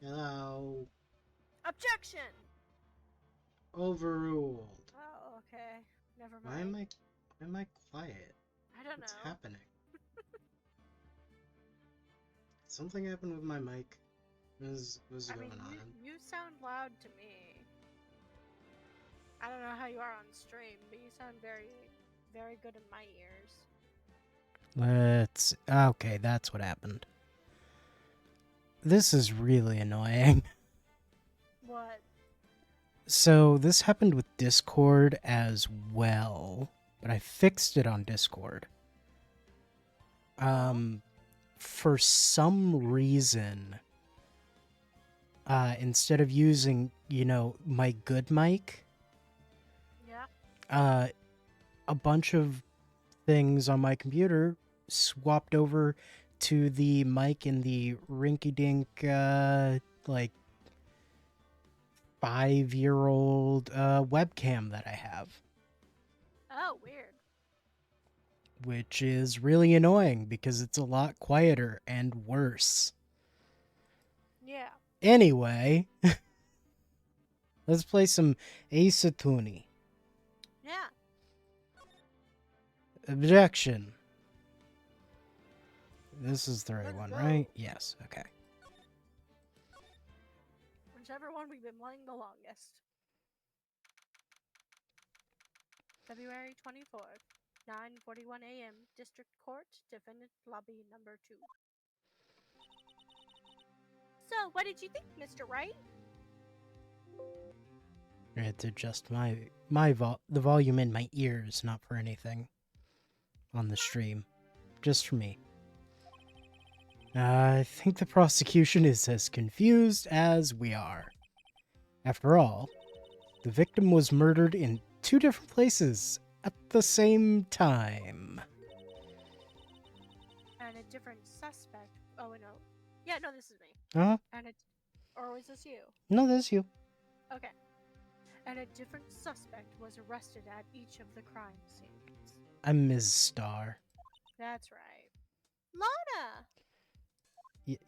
Hello. Objection! Overruled. Oh, okay. Never Why am mind. I why am I quiet? I don't What's know. happening? Something happened with my mic. What's I mean, going on? you sound loud to me. I don't know how you are on stream, but you sound very good in my ears. Okay, that's what happened. This is really annoying. What? So, this happened with Discord as well, but I fixed it on Discord. Oh? For some reason, instead of using, my good mic, Yeah? uh, a bunch of things on my computer swapped over to the mic in the rinky dink, like 5-year-old webcam that I have, Oh, weird. which is really annoying because it's a lot quieter and worse. Yeah. Anyway, let's play some Ace Attorney. Yeah. Objection. This is the right Let's one, go. right? Yes, okay. Whichever one we've been playing the longest. February 24th, 9:41 a.m. District Court, Defendant Lobby number 2. So, what did you think, Mr. Wright? I had to adjust the volume in my ears, not for anything on the stream, just for me. I think the prosecution is as confused as we are. After all, the victim was murdered in 2 different places at the same time. And a different suspect. Oh, no. Yeah, no, this is me. Huh? And it. Or was this you? No, that's you. Okay. And a different suspect was arrested at each of the crime scenes. I'm Ms. Starr. That's right. Lana!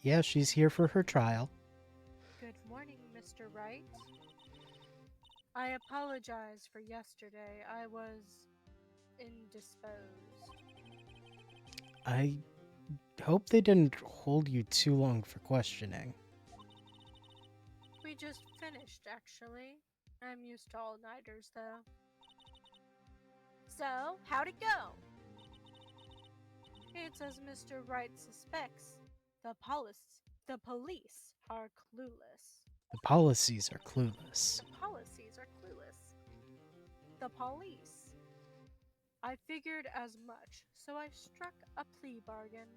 Yeah, she's here for her trial. Good morning, Mr. Wright. I apologize for yesterday. I was indisposed. I hope they didn't hold you too long for questioning. We just finished, actually. I'm used to all-nighters, though. So, how'd it go? It's as Mr. Wright suspects. The police are clueless. The policies are clueless. The policies are clueless. The police. I figured as much, so I struck a plea bargain.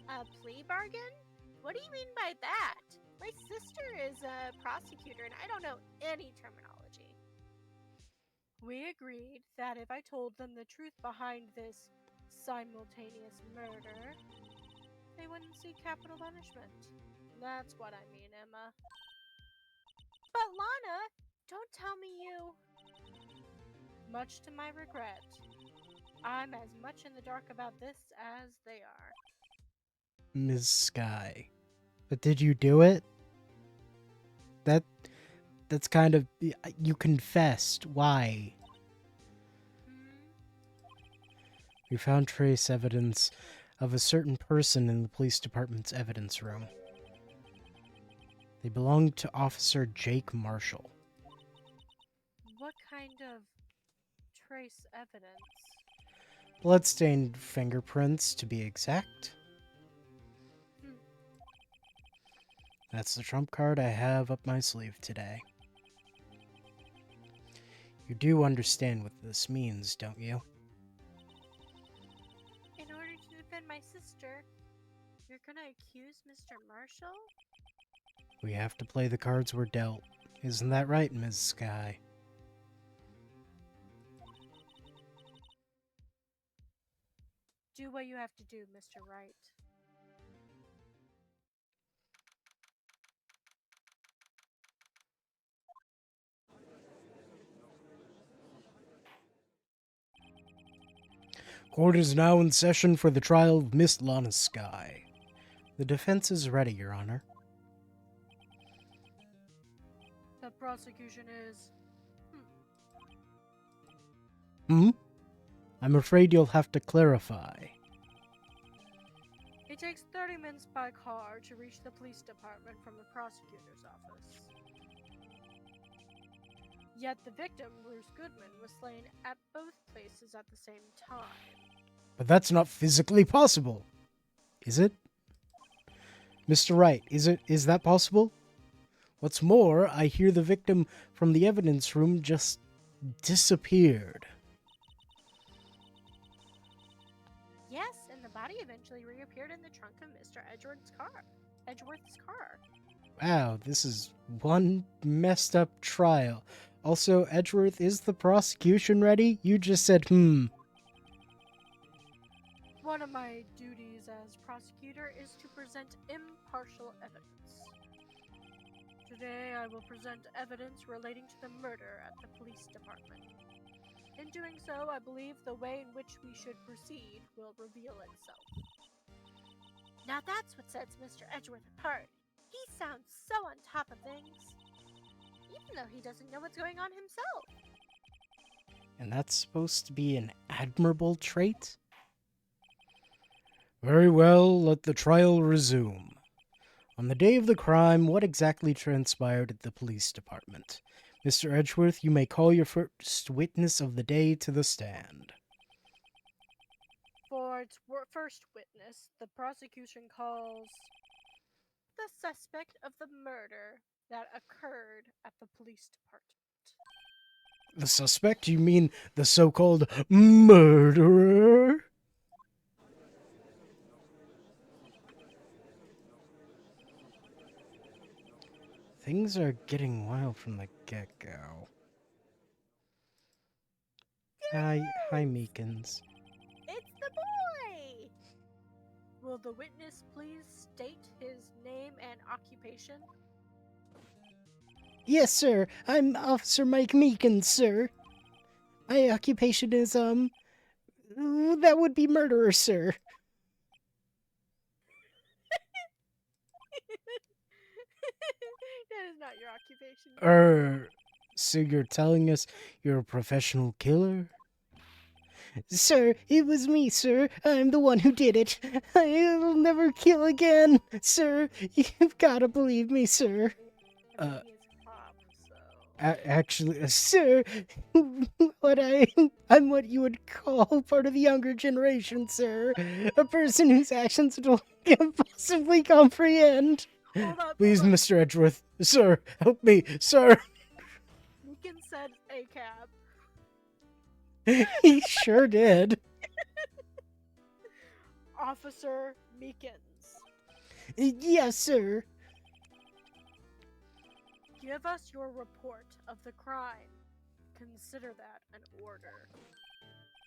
A plea bargain? What do you mean by that? My sister is a prosecutor and I don't know any terminology. We agreed that if I told them the truth behind this simultaneous murder, they wouldn't see capital punishment. That's what I mean, Emma. But Lana, don't tell me you. Much to my regret, I'm as much in the dark about this as they are. Ms. Sky. But did you do it? That that's kind of you confessed. Why? Hmm? We found trace evidence of a certain person in the police department's evidence room. They belonged to Officer Jake Marshall. What kind of trace evidence? Bloodstained fingerprints, to be exact. Hmm. That's the trump card I have up my sleeve today. You do understand what this means, don't you? In order to defend my sister, you're gonna accuse Mr. Marshall? We have to play the cards we're dealt. Isn't that right, Ms. Sky? Do what you have to do, Mr. Wright. Court is now in session for the trial of Miss Lana Sky. The defense is ready, Your Honor. prosecution is... Hmm? I'm afraid you'll have to clarify. It takes 30 minutes by car to reach the police department from the prosecutor's office. Yet the victim, Bruce Goodman, was slain at both places at the same time. But that's not physically possible. Is it? Mr. Wright, is that possible? What's more, I hear the victim from the evidence room just disappeared. Yes, and the body eventually reappeared in the trunk of Mr. Edgeworth's car. Wow, this is one messed up trial. Also, Edgeworth, is the prosecution ready? You just said, One of my duties as prosecutor is to present impartial evidence. Today I will present evidence relating to the murder at the police department. In doing so, I believe the way in which we should proceed will reveal itself. Now that's what sets Mr. Edgeworth apart. He sounds so on top of things, even though he doesn't know what's going on himself. and that's supposed to be an admirable trait? Very well, let the trial resume. On the day of the crime, what exactly transpired at the police department? Mr. Edgeworth, you may call your first witness of the day to the stand. For its first witness, the prosecution calls the suspect of the murder that occurred at the police department. The suspect? You mean the so-called murderer? Things are getting wild from the get-go. Hi, Meekins. It's the boy! Will the witness please state his name and occupation? Yes, sir. I'm Officer Mike Meekins, sir. My occupation is, that would be murderer, sir. That is not your occupation. So you're telling us you're a professional killer? Sir, it was me, sir. I'm the one who did it. I'll never kill again. Sir, you've got to believe me, sir. I mean, he is a cop, so... Actually, sir, I'm what you would call part of the younger generation, sir. A person whose actions don't possibly comprehend. Hold up, Please, hold up. Mr. Edgeworth. Sir, help me, sir. Meekins said ACAB. He sure did. Officer Meekins, Yes, sir. give us your report of the crime. Consider that an order.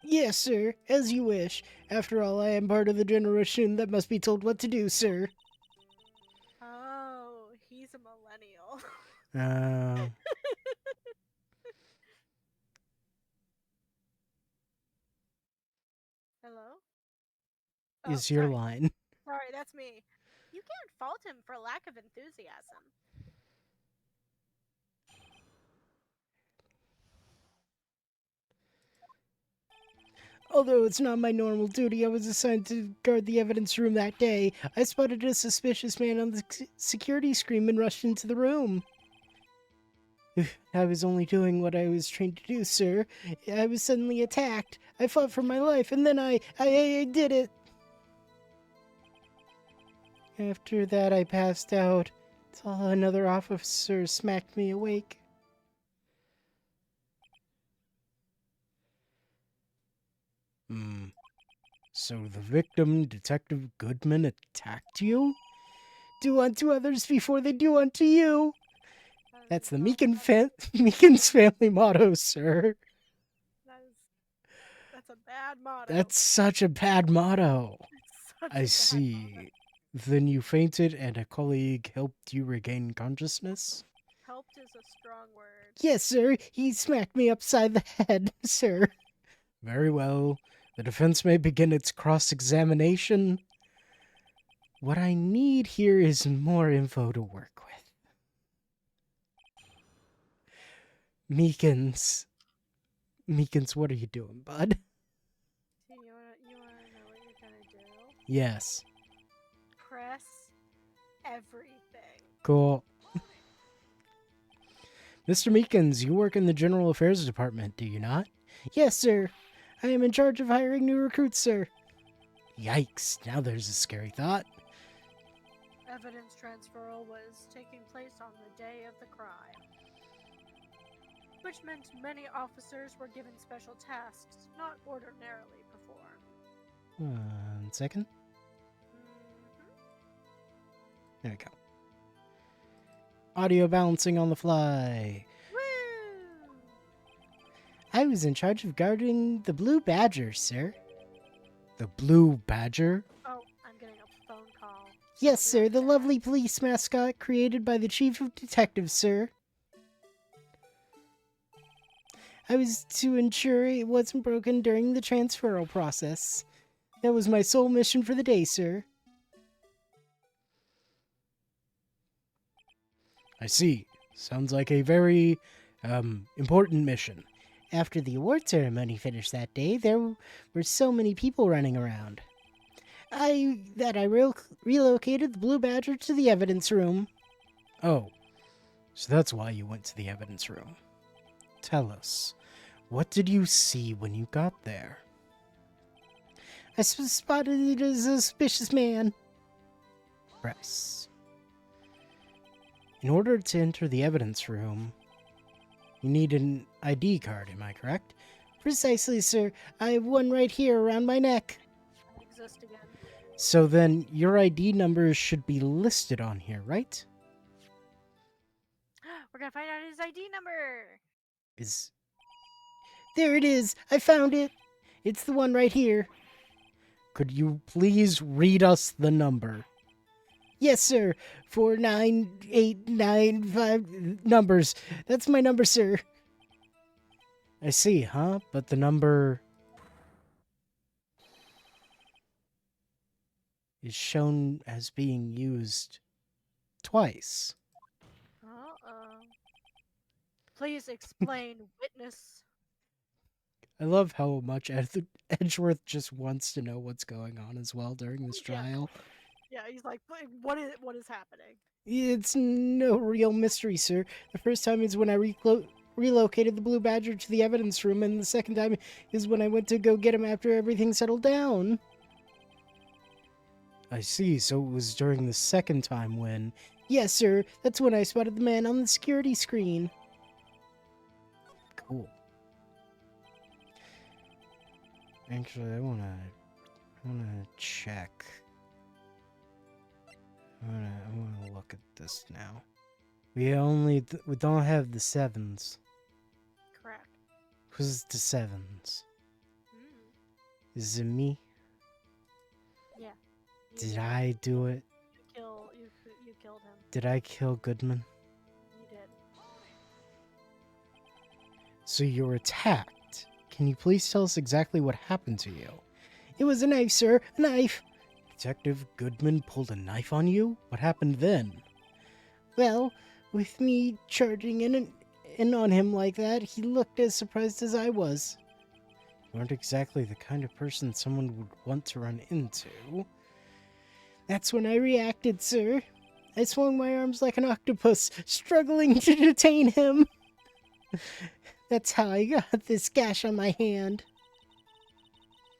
Yes, sir, as you wish. After all, I am part of the generation that must be told what to do, sir. Oh, he's a millennial. Hello? Oh, Is your sorry. line. Sorry, that's me. You can't fault him for lack of enthusiasm. Although it's not my normal duty, I was assigned to guard the evidence room that day. I spotted a suspicious man on the security screen and rushed into the room. I was only doing what I was trained to do, sir. I was suddenly attacked. I fought for my life, and then I did it. After that, I passed out until another officer smacked me awake. So the victim, Detective Goodman, attacked you? Do unto others before they do unto you. That's the Meekins family motto, sir. That's a bad motto. That's such a bad motto. Such a I bad see. motto. Then you fainted and a colleague helped you regain consciousness? Helped is a strong word. Yes, sir. He smacked me upside the head, sir. Very well. The defense may begin its cross-examination. What I need here is more info to work with. Meekins. Meekins, what are you doing, bud? You wanna know what you're gonna do? Yes. Press everything. Cool. Mr. Meekins, you work in the General Affairs Department, do you not? Yes, sir. I am in charge of hiring new recruits, sir. Yikes, now there's a scary thought. Evidence transferal was taking place on the day of the crime, which meant many officers were given special tasks not ordinarily performed. 1 second. There we go. Audio balancing on the fly. Woo! I was in charge of guarding the Blue Badger, sir. The Blue Badger? Oh, I'm getting a phone call. Yes, sir, the lovely police mascot created by the Chief of Detectives, sir. I was to ensure it wasn't broken during the transferal process. That was my sole mission for the day, sir. I see. Sounds like a very, important mission. After the award ceremony finished that day, there were so many people running around. I relocated the Blue Badger to the evidence room. Oh, so that's why you went to the evidence room. Tell us, what did you see when you got there? I spotted it as a suspicious man. Press. In order to enter the evidence room, you need an ID card, am I correct? Precisely, sir. I have one right here around my neck. Exist again. So then, your ID number should be listed on here, right? We're gonna find out his ID number. There it is! I found it! It's the one right here. Could you please read us the number? Yes, sir. 49895 numbers. That's my number, sir. I see, huh? But the number is shown as being used twice. Uh-oh. Please explain, witness. I love how much Edgeworth just wants to know what's going on as well during this Yeah. trial. Yeah, he's like, what is happening? It's no real mystery, sir. The first time is when I relocated the Blue Badger to the evidence room, and the second time is when I went to go get him after everything settled down. I see, so it was during the second time when... Yes, sir. That's when I spotted the man on the security screen. Cool. Actually, I wanna check. I wanna look at this now. We don't have the 7s. Correct. Who's the 7s? Mm. Is it me? Yeah. Did I do it? You killed him. Did I kill Goodman? You did. So you were attacked. Can you please tell us exactly what happened to you? It was a knife, sir. A knife. Detective Goodman pulled a knife on you? What happened then? Well, with me charging in on him like that, he looked as surprised as I was. You aren't exactly the kind of person someone would want to run into. That's when I reacted, sir. I swung my arms like an octopus, struggling to detain him. That's how I got this gash on my hand.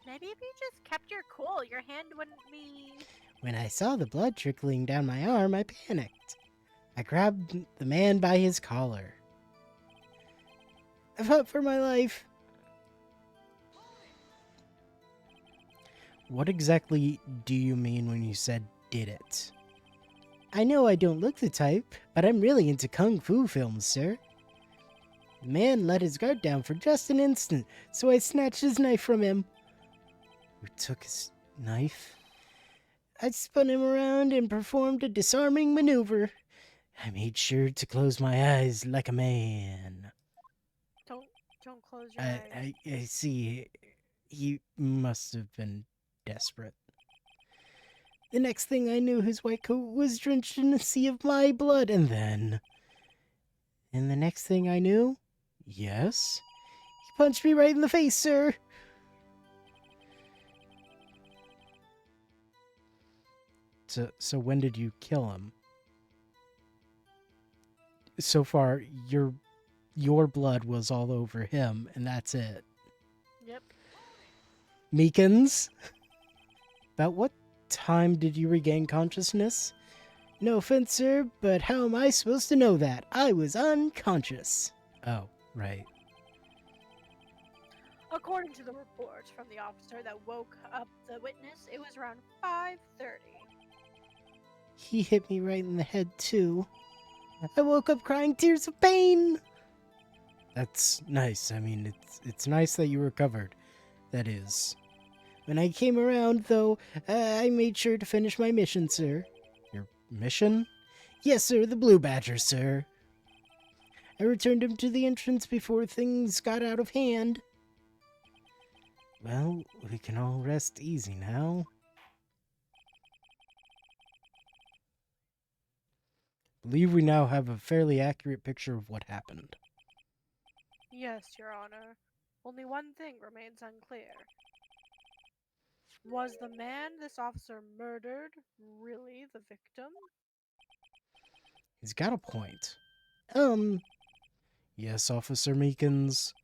Maybe if you just kept your cool, your hand wouldn't be... When I saw the blood trickling down my arm, I panicked. I grabbed the man by his collar. I fought for my life. What exactly do you mean when you said did it? I know I don't look the type, but I'm really into kung fu films, sir. The man let his guard down for just an instant, so I snatched his knife from him. You took his knife? I spun him around and performed a disarming maneuver. I made sure to close my eyes like a man. Don't close your eyes. I see. He must have been desperate. The next thing I knew, his white coat was drenched in a sea of my blood, and the next thing I knew, Yes? He punched me right in the face, sir. So when did you kill him? So far, your blood was all over him, and that's it. Yep. Meekins? About what time did you regain consciousness? No offense, sir, but how am I supposed to know that? I was unconscious. Oh, right. According to the report from the officer that woke up the witness, it was around 5:30. He hit me right in the head, too. I woke up crying tears of pain. That's nice. I mean, it's nice that you recovered. That is. When I came around, though, I made sure to finish my mission, sir. Your mission? Yes, sir, the Blue Badger, sir. I returned him to the entrance before things got out of hand. Well, we can all rest easy now. Believe we now have a fairly accurate picture of what happened. Yes, Your Honor. Only one thing remains unclear. Was the man this officer murdered really the victim? He's got a point. Yes, Officer Meekins.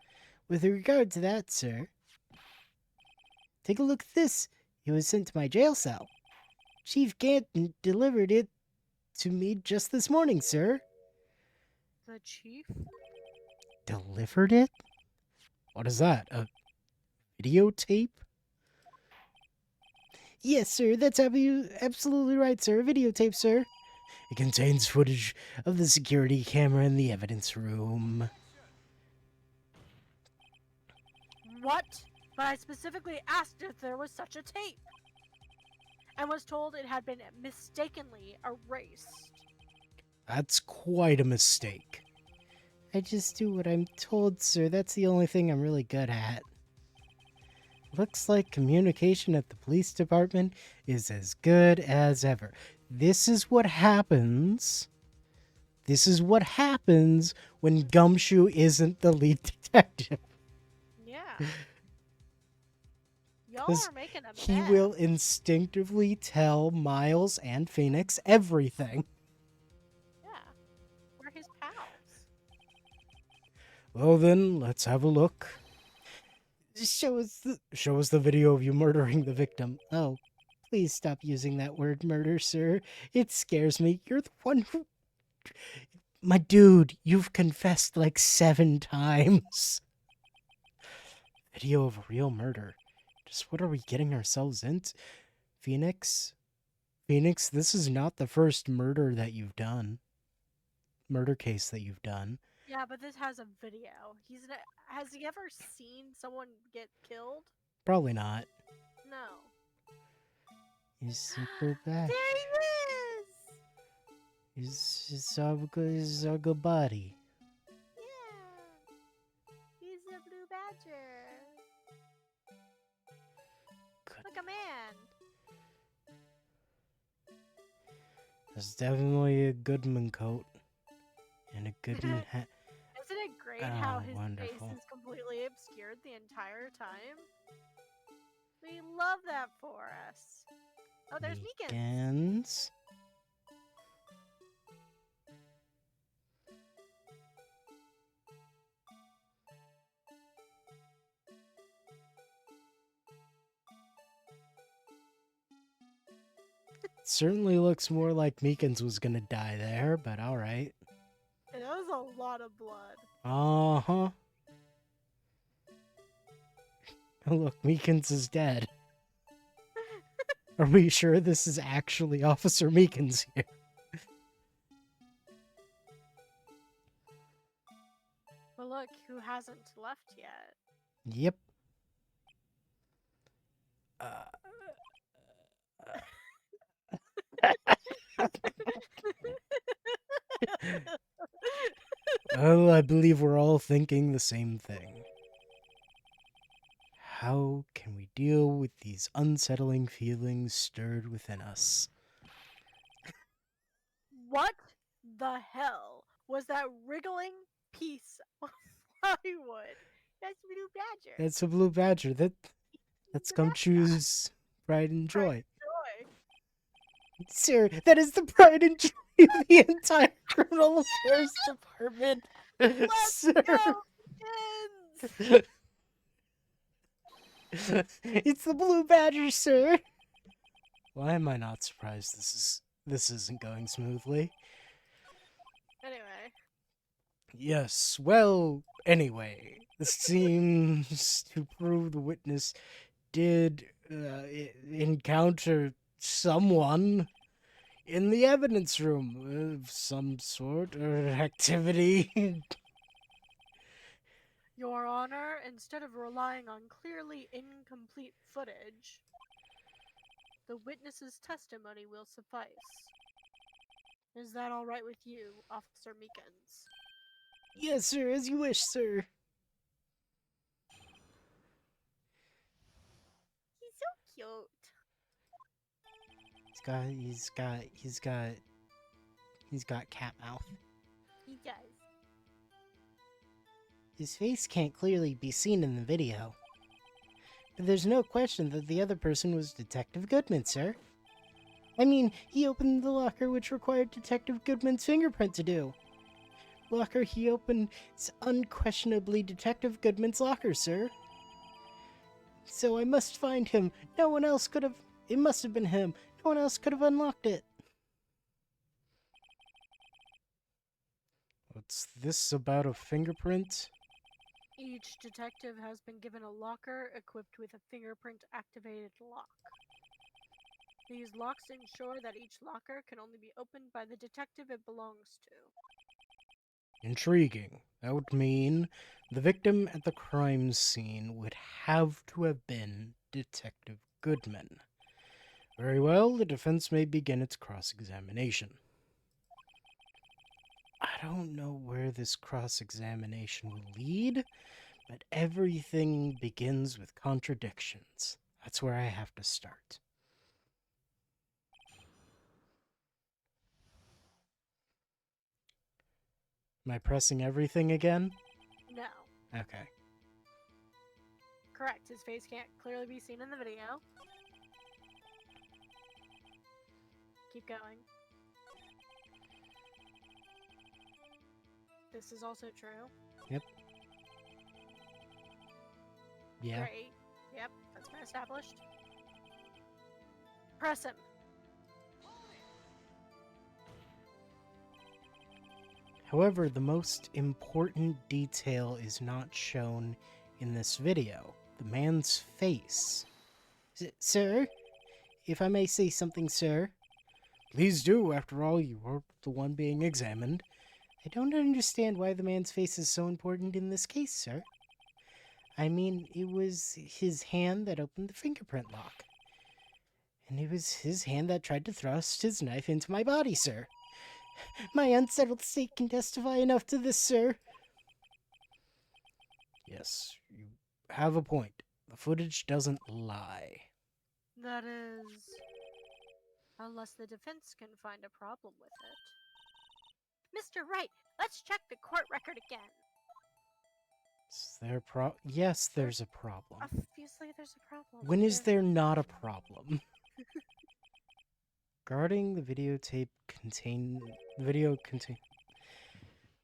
With regard to that, sir, take a look at this. It was sent to my jail cell. Chief Ganton delivered it to me just this morning, sir. The chief? Delivered it? What is that? A videotape? Yes, sir. That's absolutely right, sir. A videotape, sir. It contains footage of the security camera in the evidence room. What? But I specifically asked if there was such a tape. And was told it had been mistakenly erased. That's quite a mistake. I just do what I'm told, sir. That's the only thing I'm really good at. Looks like communication at the police department is as good as ever. This is what happens. This is what happens when Gumshoe isn't the lead detective. Yeah. Y'all 'Cause are making a mess. He will instinctively tell Miles and Phoenix everything. Yeah. We're his pals. Well then, let's have a look. Show us the video of you murdering the victim. Oh, please stop using that word murder, sir. It scares me. You're the one who... My dude, you've confessed like 7 times. Video of a real murder. Just what are we getting ourselves into? Phoenix, this is not the first murder that you've done. Murder case that you've done. Yeah, but this has a video. Has he ever seen someone get killed? Probably not. No. He's super bad. There he is! He's our good buddy. Yeah. He's a blue badger. Good. Like a man. That's definitely a Goodman coat. And a Goodman hat. Isn't it great how Oh, his wonderful. face is completely obscured the entire time? We love that for us. Oh, there's Meekins. Meekins. Certainly looks more like Meekins was gonna die there, but alright. It was a lot of blood. Uh-huh. Look, Meekins is dead. Are we sure this is actually Officer Meekins here? But look, who hasn't left yet? Yep. Well, I believe we're all thinking the same thing. How can we deal with these unsettling feelings stirred within us? What the hell was that wriggling piece of Hollywood. That's Blue Badger. That's a blue badger. That's the come mascot. choose pride and Pride joy. and joy. Sir, that is the pride and joy of the entire criminal affairs department. Let's Sir. go, kids! It's the blue badger, sir. Why am I not surprised this isn't going smoothly? Anyway, Yes, well, anyway, this seems to prove the witness did encounter someone in the evidence room of some sort or activity. Your Honor, instead of relying on clearly incomplete footage, the witness's testimony will suffice. Is that all right with you, Officer Meekins? Yes, sir, as you wish, sir. He's so cute. He's got cat mouth. He does. His face can't clearly be seen in the video. But there's no question that the other person was Detective Goodman, sir. I mean, he opened the locker which required Detective Goodman's fingerprint to do. Locker he opened is unquestionably Detective Goodman's locker, sir. So I must find him. No one else could have... It must have been him. No one else could have unlocked it. What's this about a fingerprint? Each detective has been given a locker equipped with a fingerprint-activated lock. These locks ensure that each locker can only be opened by the detective it belongs to. Intriguing. That would mean the victim at the crime scene would have to have been Detective Goodman. Very well, the defense may begin its cross-examination. I don't know where this cross-examination will lead, but everything begins with contradictions. That's where I have to start. Am I pressing everything again? No. Okay. Correct. His face can't clearly be seen in the video. Keep going. This is also true. Yep. Yeah. Great. Yep, that's been established. Press him. However, the most important detail is not shown in this video. The man's face. Sir? If I may say something, sir? Please do. After all, you are the one being examined. I don't understand why the man's face is so important in this case, sir. I mean, it was his hand that opened the fingerprint lock. And it was his hand that tried to thrust his knife into my body, sir. My unsettled state can testify enough to this, sir. Yes, you have a point. The footage doesn't lie. That is... unless the defense can find a problem with it. Mr. Wright, let's check the court record again. Is there Yes, there's a problem. Obviously there's a problem. When is there not a problem? Guarding the videotape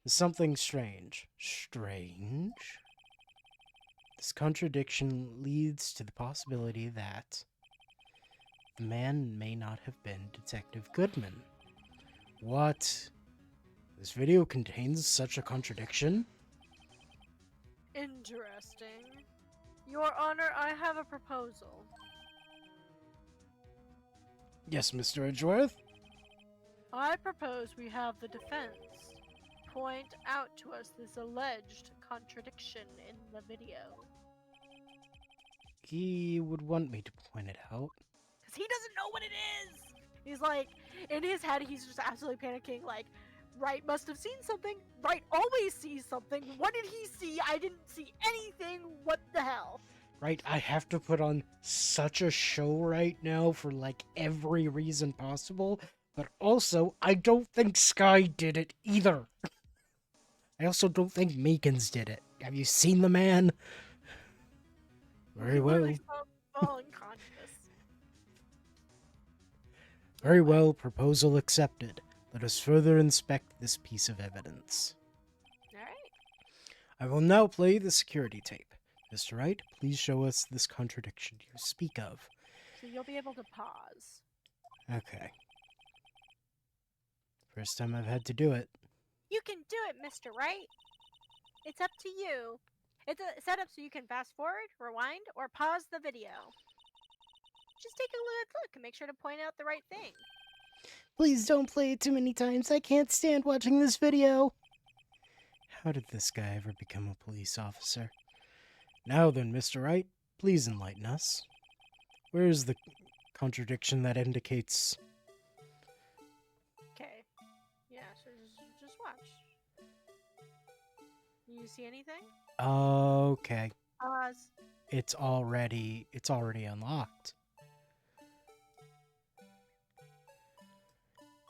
There's something strange. Strange? This contradiction leads to the possibility that the man may not have been Detective Goodman. What? This video contains such a contradiction? Interesting. Your Honor, I have a proposal. Yes, Mr. Edgeworth? I propose we have the defense point out to us this alleged contradiction in the video. He would want me to point it out. Because he doesn't know what it is! He's like, in his head, he's just absolutely panicking, like, Wright must have seen something. Wright always sees something. What did he see? I didn't see anything. What the hell? Right, I have to put on such a show right now for like every reason possible, but also I don't think Sky did it either. I also don't think Meekins did it. Have you seen the man? Very He well. literally fell unconscious. Very well. Proposal accepted. Let us further inspect this piece of evidence. Alright. I will now play the security tape. Mr. Wright, please show us this contradiction you speak of. So you'll be able to pause. Okay. First time I've had to do it. You can do it, Mr. Wright. It's up to you. It's set up so you can fast forward, rewind, or pause the video. Just take a look and make sure to point out the right thing. Please don't play it too many times. I can't stand watching this video. How did this guy ever become a police officer? Now then, Mr. Wright, please enlighten us. Where is the contradiction that indicates... Okay. Yeah, so just watch. You see anything? Okay. Pause. It's already unlocked.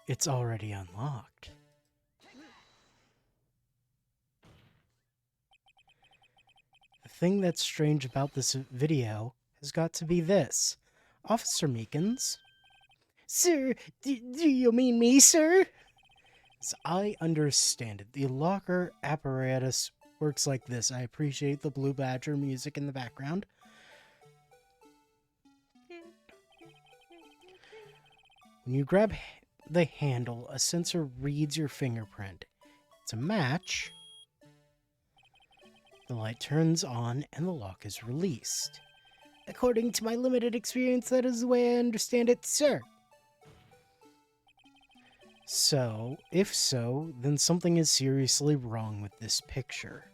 It's already unlocked. The thing that's strange about this video has got to be this. Officer Meekins. Sir, do you mean me, sir? As I understand it, the locker apparatus works like this. I appreciate the Blue Badger music in the background. When you grab the handle, a sensor reads your fingerprint. It's a match. The light turns on and the lock is released. According to my limited experience, that is the way I understand it, sir. So, if so, then something is seriously wrong with this picture.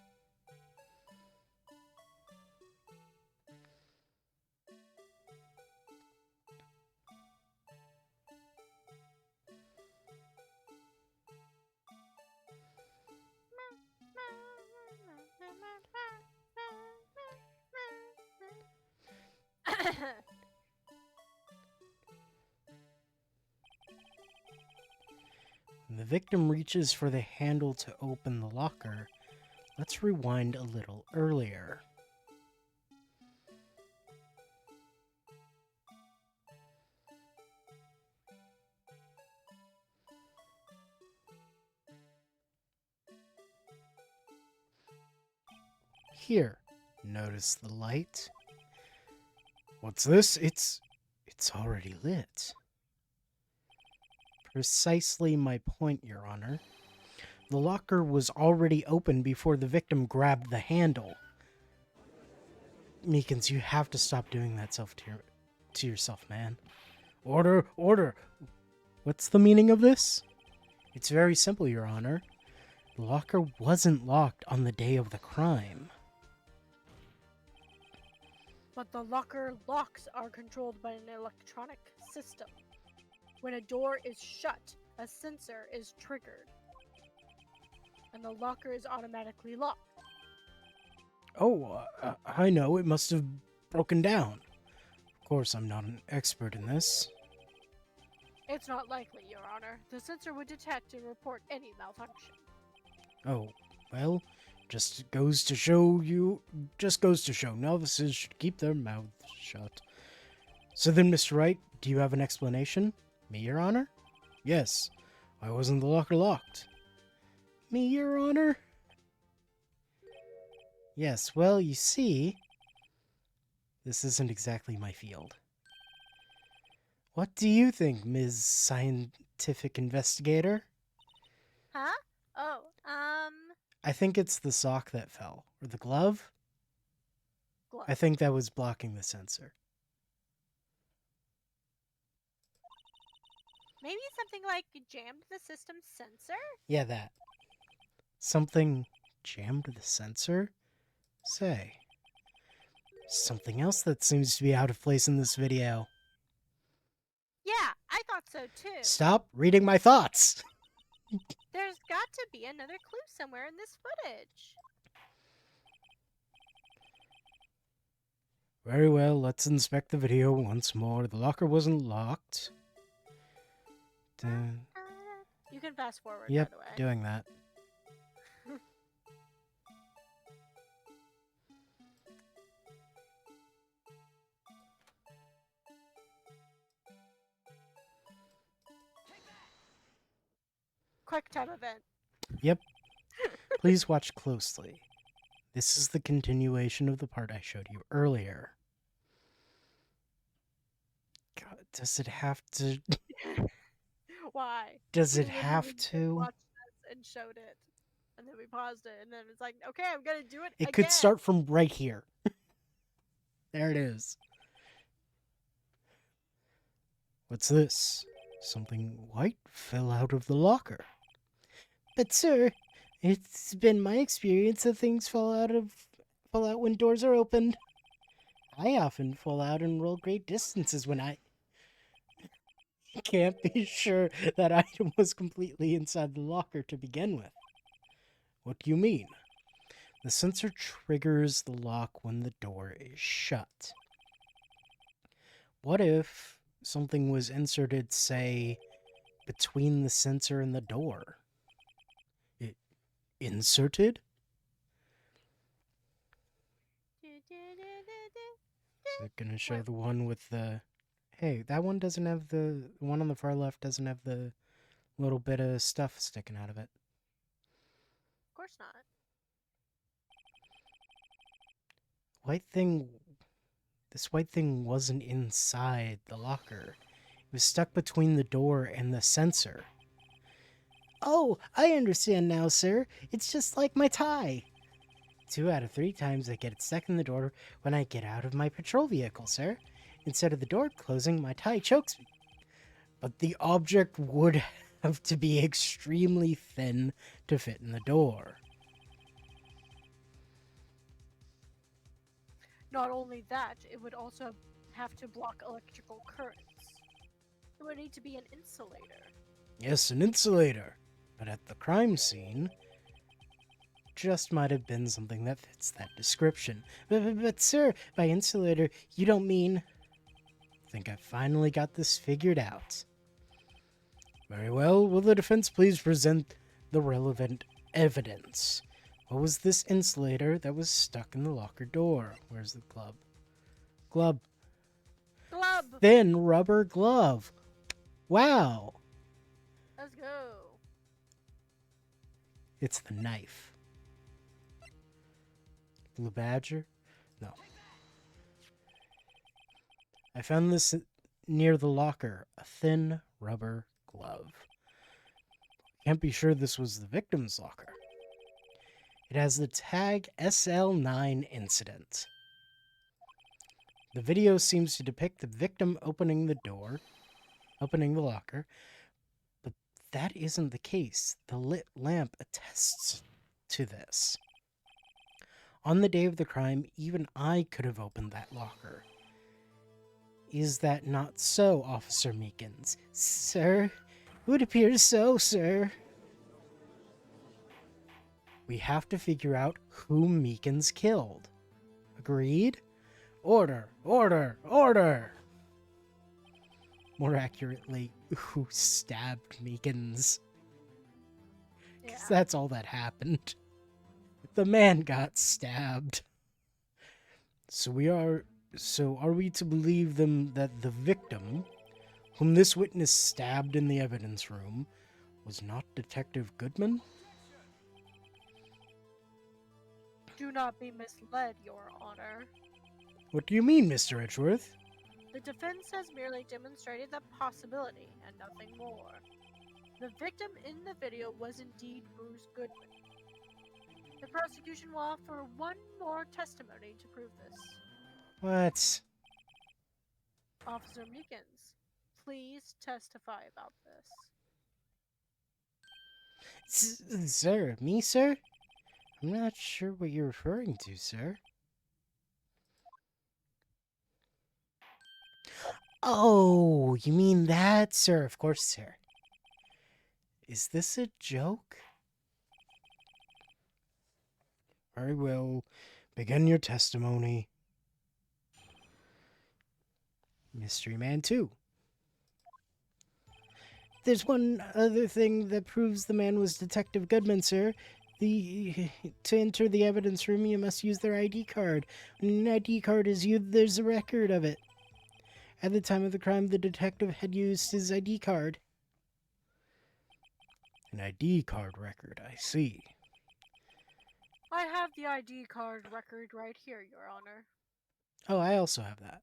When the victim reaches for the handle to open the locker, let's rewind a little earlier. Here, notice the light? What's this? It's already lit. Precisely my point, Your Honor. The locker was already open before the victim grabbed the handle. Meekins, you have to stop doing that to yourself, man. Order, order! What's the meaning of this? It's very simple, Your Honor. The locker wasn't locked on the day of the crime. But the locker locks are controlled by an electronic system. When a door is shut, a sensor is triggered. And the locker is automatically locked. Oh, I know. It must have broken down. Of course, I'm not an expert in this. It's not likely, Your Honor. The sensor would detect and report any malfunction. Oh, well, just goes to show novices should keep their mouths shut. So then, Mr. Wright, do you have an explanation? Me, Your Honor? Yes. Why wasn't the locker locked? Me, Your Honor? Yes, well, you see, this isn't exactly my field. What do you think, Ms. Scientific Investigator? Huh? Oh, I think it's the sock that fell. Or the glove? glove. I think that was blocking the sensor. Maybe something like jammed the system's sensor? Yeah, that. Something jammed the sensor? Say. Something else that seems to be out of place in this video. Yeah, I thought so too. Stop reading my thoughts! There's got to be another clue somewhere in this footage. Very well, let's inspect the video once more. The locker wasn't locked. You can fast forward, Yep, by the way. doing that. quick time event. Yep. Please watch closely. This is the continuation of the part I showed you earlier. God, does it have to? Why? Does We it have literally to? watched this and showed it, and then we paused it, and then it's like, okay, I'm gonna do it. It again. could start from right here. There it is. What's this? Something white fell out of the locker. But sir, it's been my experience that things fall out when doors are opened. I often fall out and roll great distances when I can't be sure that item was completely inside the locker to begin with. What do you mean? The sensor triggers the lock when the door is shut. What if something was inserted, say, between the sensor and the door? It inserted? Is it gonna show the one with the... Hey, that one doesn't have the one on the far left doesn't have the little bit of stuff sticking out of it. Of course not. This white thing wasn't inside the locker. It was stuck between the door and the sensor. Oh, I understand now, sir. It's just like my tie. 2 out of 3 times I get it stuck in the door when I get out of my patrol vehicle, sir. Instead of the door closing, my tie chokes me. But the object would have to be extremely thin to fit in the door. Not only that, it would also have to block electrical currents. It would need to be an insulator. Yes, an insulator. But at the crime scene, just might have been something that fits that description. But sir, by insulator, you don't mean... I think I finally got this figured out. Very well. Will the defense please present the relevant evidence? What was this insulator that was stuck in the locker door? Where's the glove? Glove. Glove! Thin rubber glove. Wow. Let's go. It's the knife. Blue Badger? No. I found this near the locker. A thin rubber glove. Can't be sure this was the victim's locker. It has the tag SL9 incident. The video seems to depict the victim opening the locker, but that isn't the case. The lit lamp attests to this. On the day of the crime, even I could have opened that locker. Is that not so, Officer Meekins? Sir? It would appear so, sir. We have to figure out who Meekins killed. Agreed? Order, order, order! More accurately, who stabbed Meekins. Yeah. 'Cause that's all that happened. The man got stabbed. So are we to believe them that the victim, whom this witness stabbed in the evidence room, was not Detective Goodman? Do not be misled, Your Honor. What do you mean, Mr. Edgeworth? The defense has merely demonstrated the possibility and nothing more. The victim in the video was indeed Bruce Goodman. The prosecution will offer one more testimony to prove this. What? Officer Meekins, please testify about this. Sir, me, sir? I'm not sure what you're referring to, sir. Oh, you mean that, sir? Of course, sir. Is this a joke? Very well. Begin your testimony. Mystery Man 2. There's one other thing that proves the man was Detective Goodman, sir. To enter the evidence room, you must use their ID card. When an ID card is used, there's a record of it. At the time of the crime, the detective had used his ID card. An ID card record, I see. I have the ID card record right here, Your Honor. Oh, I also have that.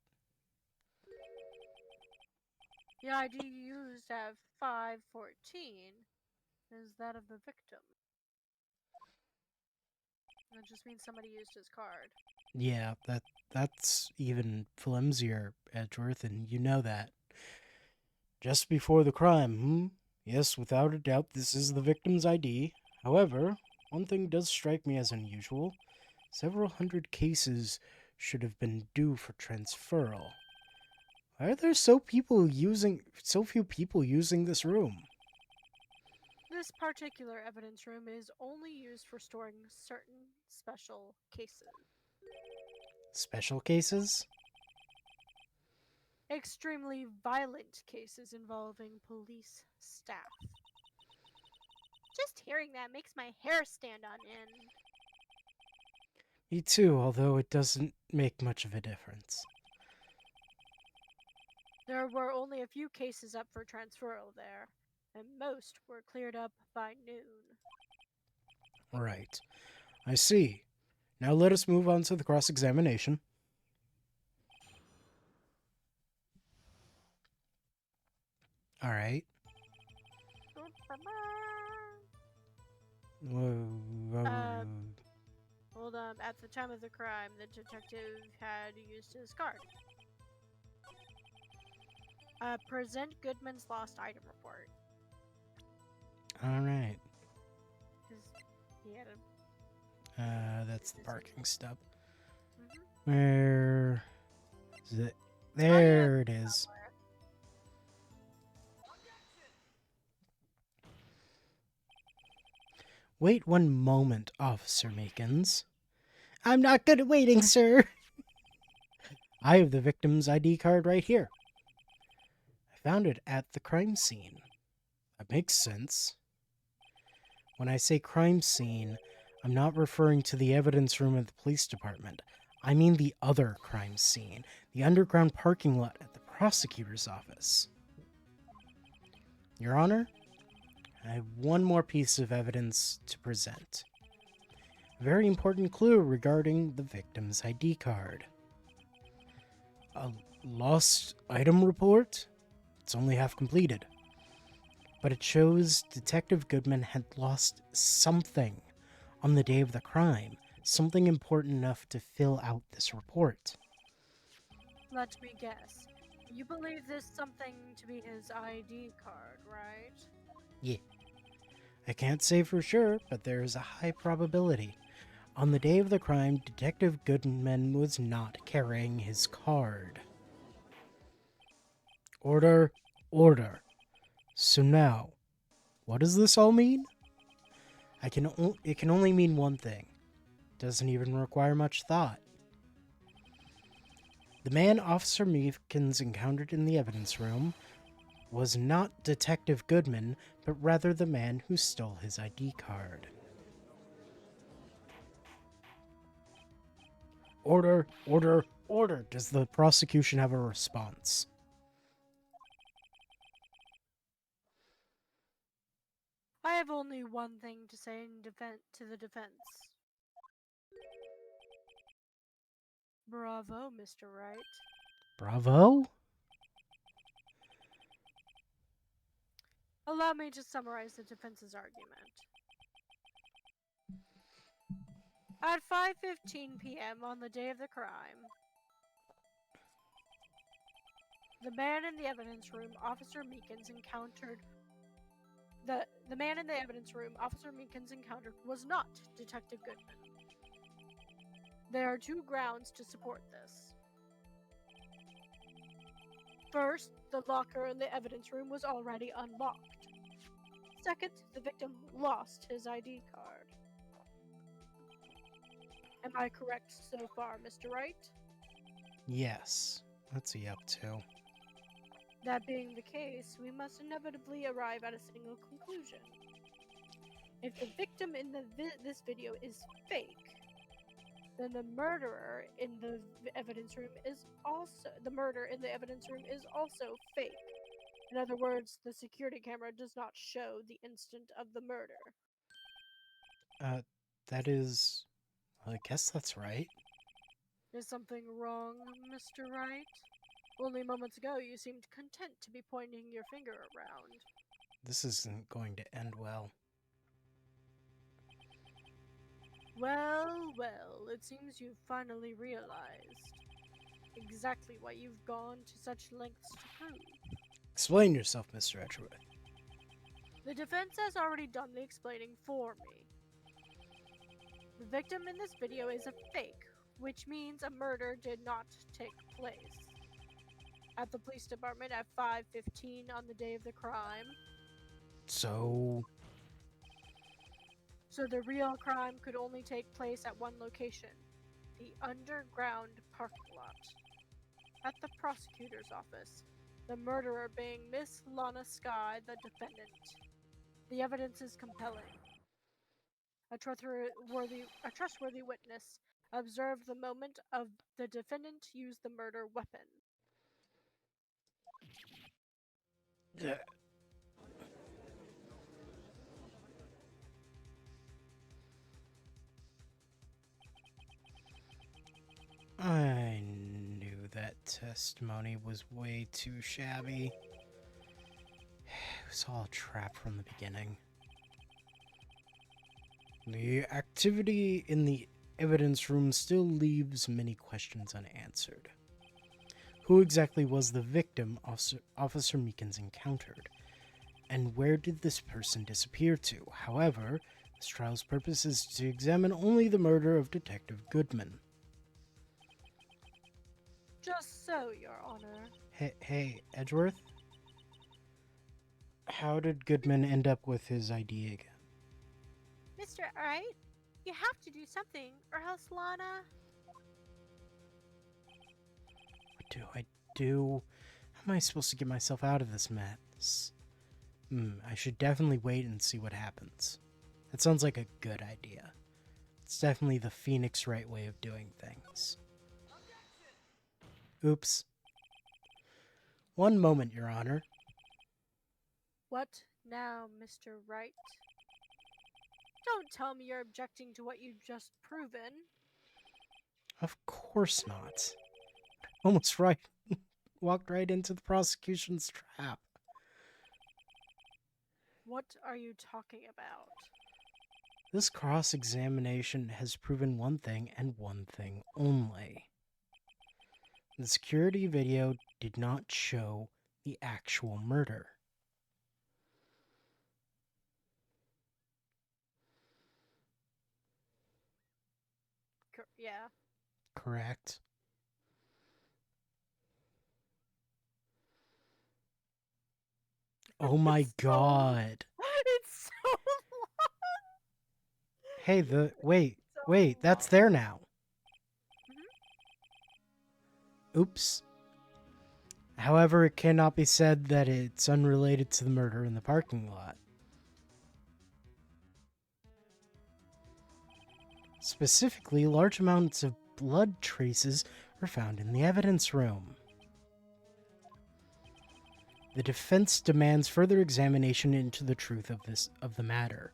The ID used at 514 is that of the victim. That just means somebody used his card. Yeah, that's even flimsier, Edgeworth, and you know that. Just before the crime, Yes, without a doubt, this is the victim's ID. However, one thing does strike me as unusual. Several hundred cases should have been due for transferal. Why are there so few people using this room? This particular evidence room is only used for storing certain special cases. Special cases? Extremely violent cases involving police staff. Just hearing that makes my hair stand on end. Me too, although it doesn't make much of a difference. There were only a few cases up for transferal there, and most were cleared up by noon. Right. I see. Now let us move on to the cross-examination. All right. Hold on. At the time of the crime, the detective had used his card. Present Goodman's lost item report. All right. He had a... That's the parking stub. Mhm. Where is it? There it is. Wait one moment, Officer Meekins. I'm not good at waiting, sir. I have the victim's ID card right here. I found it at the crime scene. That makes sense. When I say crime scene, I'm not referring to the evidence room at the police department. I mean the other crime scene, the underground parking lot at the prosecutor's office. Your Honor, I have one more piece of evidence to present. A very important clue regarding the victim's ID card. A lost item report? It's only half completed. But it shows Detective Goodman had lost something on the day of the crime. Something important enough to fill out this report. Let me guess. You believe this something to be his ID card, right? Yeah. I can't say for sure, but there is a high probability. On the day of the crime, Detective Goodman was not carrying his card. Order, order. So now, what does this all mean? It can only mean one thing. Doesn't even require much thought. The man Officer Meekins encountered in the evidence room was not Detective Goodman, but rather the man who stole his ID card. Order, order, order. Does the prosecution have a response? I have only one thing to say in to the defense. Bravo, Mr. Wright. Bravo? Allow me to summarize the defense's argument. At 5:15 p.m. on the day of the crime, the man in the evidence room, Officer Meekins, encountered the man in the evidence room, Officer Meekins encountered, was not Detective Goodman. There are two grounds to support this. First, the locker in the evidence room was already unlocked. Second, the victim lost his ID card. Am I correct so far, Mr. Wright? Yes. What's he up to? That being the case, we must inevitably arrive at a single conclusion. If the victim in this video is fake, then the murder in the evidence room is also fake. In other words, the security camera does not show the instant of the murder. That is... I guess that's right. Is something wrong, Mr. Wright? Only moments ago you seemed content to be pointing your finger around. This isn't going to end well. Well, well, it seems you've finally realized exactly why you've gone to such lengths to prove. Explain yourself, Mr. Edgeworth. The defense has already done the explaining for me. The victim in this video is a fake, which means a murder did not take place at the police department at 5:15 on the day of the crime. So the real crime could only take place at one location, the underground parking lot. At the prosecutor's office, the murderer being Miss Lana Sky, the defendant. The evidence is compelling. A trustworthy witness observed the moment of the defendant use the murder weapon. I knew that testimony was way too shabby. It was all a trap from the beginning. The activity in the evidence room still leaves many questions unanswered. Who exactly was the victim Officer Meekins encountered? And where did this person disappear to? However, this trial's purpose is to examine only the murder of Detective Goodman. Just so, Your Honor. Hey, Edgeworth? How did Goodman end up with his ID again? Mr. Wright, you have to do something, or else Lana... What do I do? How am I supposed to get myself out of this mess? I should definitely wait and see what happens. That sounds like a good idea. It's definitely the Phoenix Wright way of doing things. Oops. One moment, Your Honor. What now, Mr. Wright? Don't tell me you're objecting to what you've just proven. Of course not. Walked right into the prosecution's trap. What are you talking about? This cross-examination has proven one thing and one thing only. The security video did not show the actual murder. Yeah. Correct. Oh my god. It's so long. Hey, wait, that's there now. Oops. However, it cannot be said that it's unrelated to the murder in the parking lot. Specifically, large amounts of blood traces were found in the evidence room. The defense demands further examination into the truth of the matter.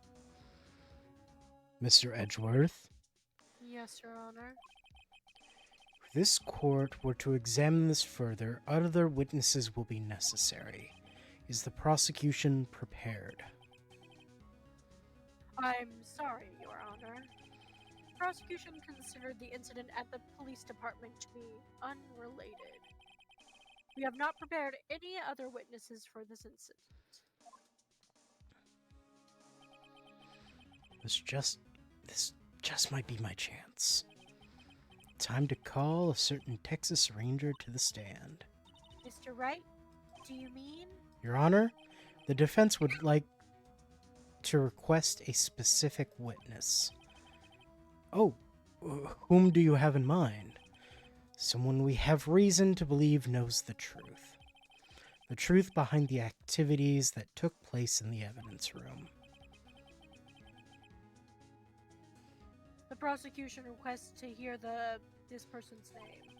Mr. Edgeworth? Yes, Your Honor. If this court were to examine this further, other witnesses will be necessary. Is the prosecution prepared? I'm sorry, Your Honor. The prosecution considered the incident at the police department to be unrelated. We have not prepared any other witnesses for this incident. This just might be my chance. Time to call a certain Texas Ranger to the stand. Mr. Wright, do you mean? Your Honor, the defense would like to request a specific witness. Oh, whom do you have in mind? Someone we have reason to believe knows the truth. The truth behind the activities that took place in the evidence room. The prosecution requests to hear this person's name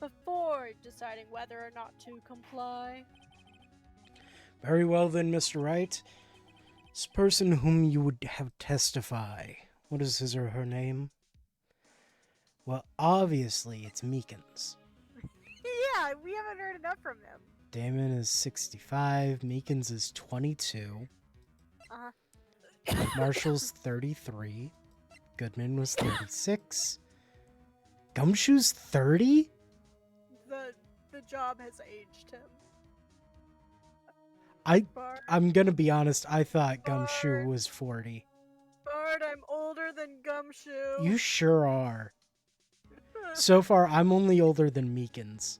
before deciding whether or not to comply. Very well then, Mr. Wright. This person whom you would have testify, what is his or her name? Well, obviously it's Meekins. Yeah, we haven't heard enough from him. Damon is 65, Meekins is 22, Uh-huh. Marshall's 33, Goodman was 36, Gumshoe's 30? The job has aged him. Bard, I'm gonna be honest, I thought Gumshoe Bard. was 40. Bard, I'm older than Gumshoe. You sure are. So far, I'm only older than Meekins.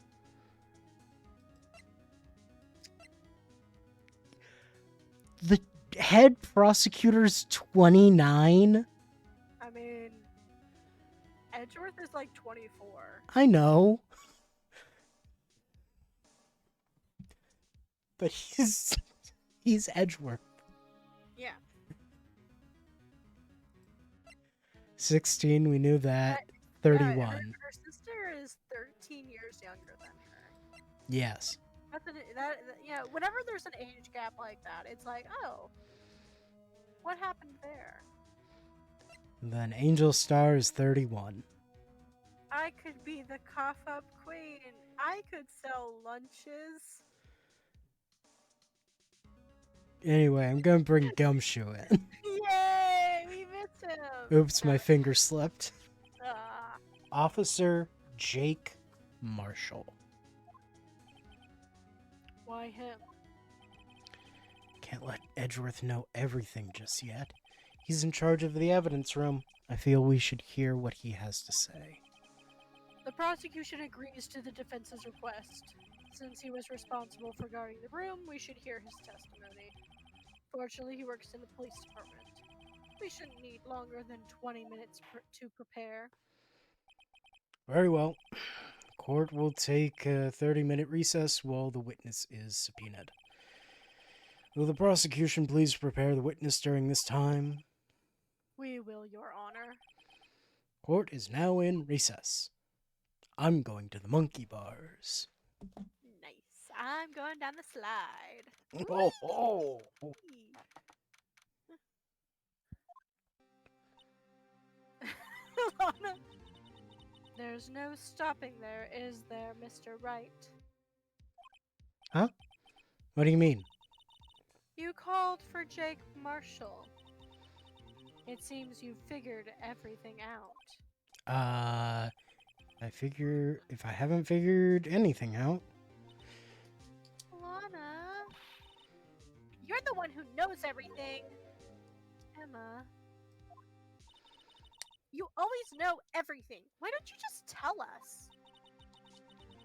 The head prosecutor's 29? I mean, Edgeworth is like 24. I know. But he's Edgeworth. Yeah. 16, we knew that. Yeah, 31. her sister is 13 years younger than her. Yes. Yeah, whenever there's an age gap like that, it's like, oh, what happened there? Then Angel Star is 31. I could be the cough up queen. I could sell lunches. Anyway, I'm gonna bring Gumshoe in. Yay! We missed him. Oops, my finger slipped. Ah, Officer Jake Marshall. why him? Can't let Edgeworth know everything just yet. He's in charge of the evidence room. I feel we should hear what he has to say. The prosecution agrees to the defense's request. Since he was responsible for guarding the room, we should hear his testimony. Fortunately, he works in the police department. We shouldn't need longer than 20 minutes to prepare. Very well. Court will take a 30-minute recess while the witness is subpoenaed. Will the prosecution please prepare the witness during this time? We will, Your Honor. Court is now in recess. I'm going to the monkey bars. Nice. I'm going down the slide. Oh, oh. Whee! Lana. There's no stopping there, is there, Mr. Wright? What do you mean? You called for Jake Marshall. It seems you figured everything out. I figure if I haven't figured anything out. Lana, you're the one who knows everything. Emma, you always know everything. Why don't you just tell us?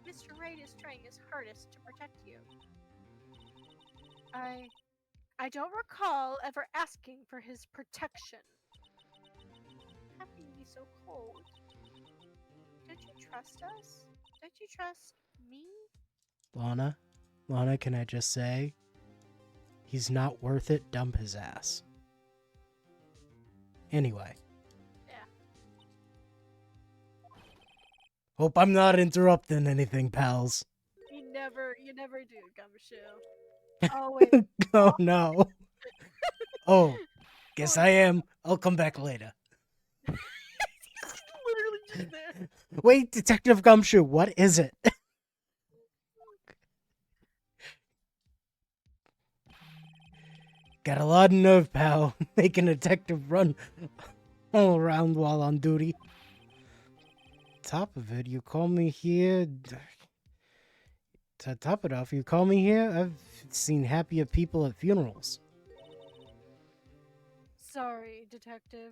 Mr. Wright is trying his hardest to protect you. I don't recall ever asking for his protection. How can you be so cold? Don't you trust us? Don't you trust me? Lana, can I just say? He's not worth it, dump his ass. Anyway. Yeah. Hope I'm not interrupting anything, pals. You never do, Gumshoe. Oh wait. Oh no. Oh, guess I am. I'll come back later. Literally just there. Wait, Detective Gumshoe, what is it? Got a lot of nerve, pal. Making a detective run all around while on duty. Top of it, you call me here. To top it off, you call me here? I've seen happier people at funerals. Sorry, detective.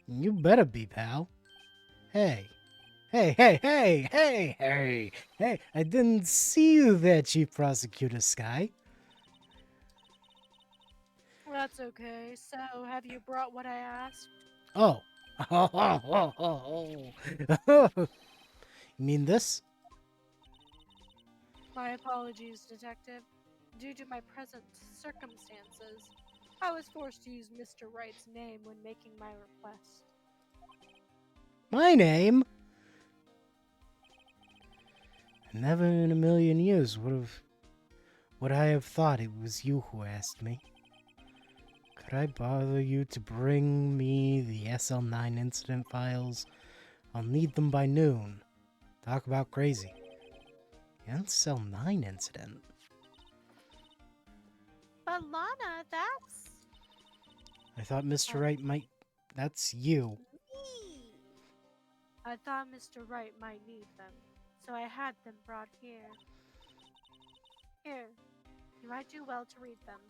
You better be, pal. Hey. Hey. I didn't see you there, Chief Prosecutor Sky. That's okay. So, have you brought what I asked? Oh. You mean this? My apologies, detective. Due to my present circumstances, I was forced to use Mr. Wright's name when making my request. My name? Never in a million years would I have thought it was you who asked me? Could I bother you to bring me the SL9 incident files? I'll need them by noon. Talk about crazy. The SL9 incident? But Lana, that's I thought Mr. Wright might... That's you. me. I thought Mr. Wright might need them, so I had them brought here. Here, you might do well to read them.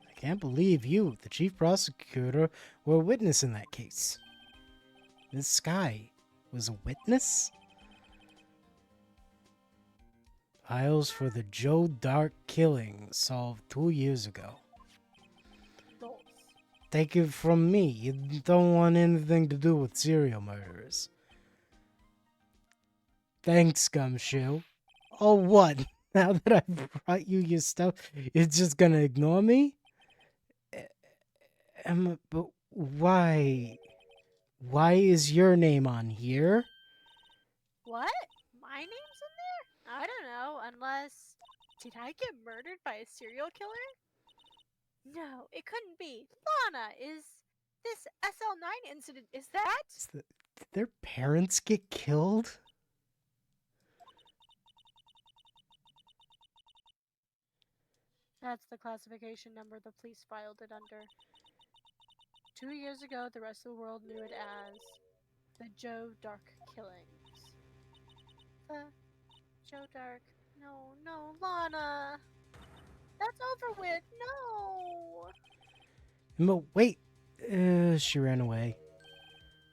I can't believe you, the chief prosecutor, were a witness in that case. Ms. Sky was a witness? Files for the Joe Dark killing solved 2 years ago. Goals. Take it from me, you don't want anything to do with serial murderers. Thanks, Gumshoe. Oh, what? Now that I've brought you your stuff, you're just gonna ignore me? Emma, but why? Why is your name on here? What? My name's in there? I don't know, unless... Did I get murdered by a serial killer? No, it couldn't be. Lana, is this SL9 incident, is that? Did their parents get killed? That's the classification number the police filed it under. 2 years ago, the rest of the world knew it as the Joe Dark killings. The Joe Dark... No, Lana! That's over with, no! Emma, wait. She ran away.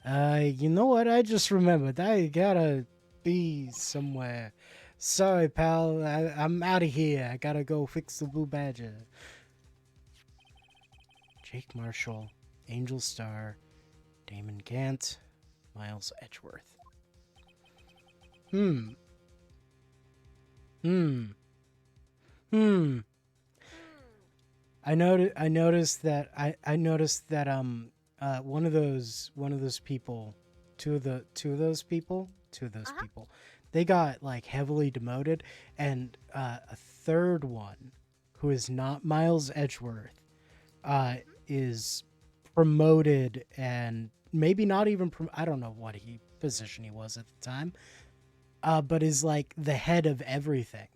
You know what? I just remembered. I gotta be somewhere. Sorry, pal. I'm out of here. I gotta go fix the Blue Badger. Jake Marshall, Angel Star, Damon Gant, Miles Edgeworth. I noticed that one of those people, two of those people, they got like heavily demoted, and a third one, who is not Miles Edgeworth, is promoted, and maybe not even I don't know what position he was at the time, but is like the head of everything.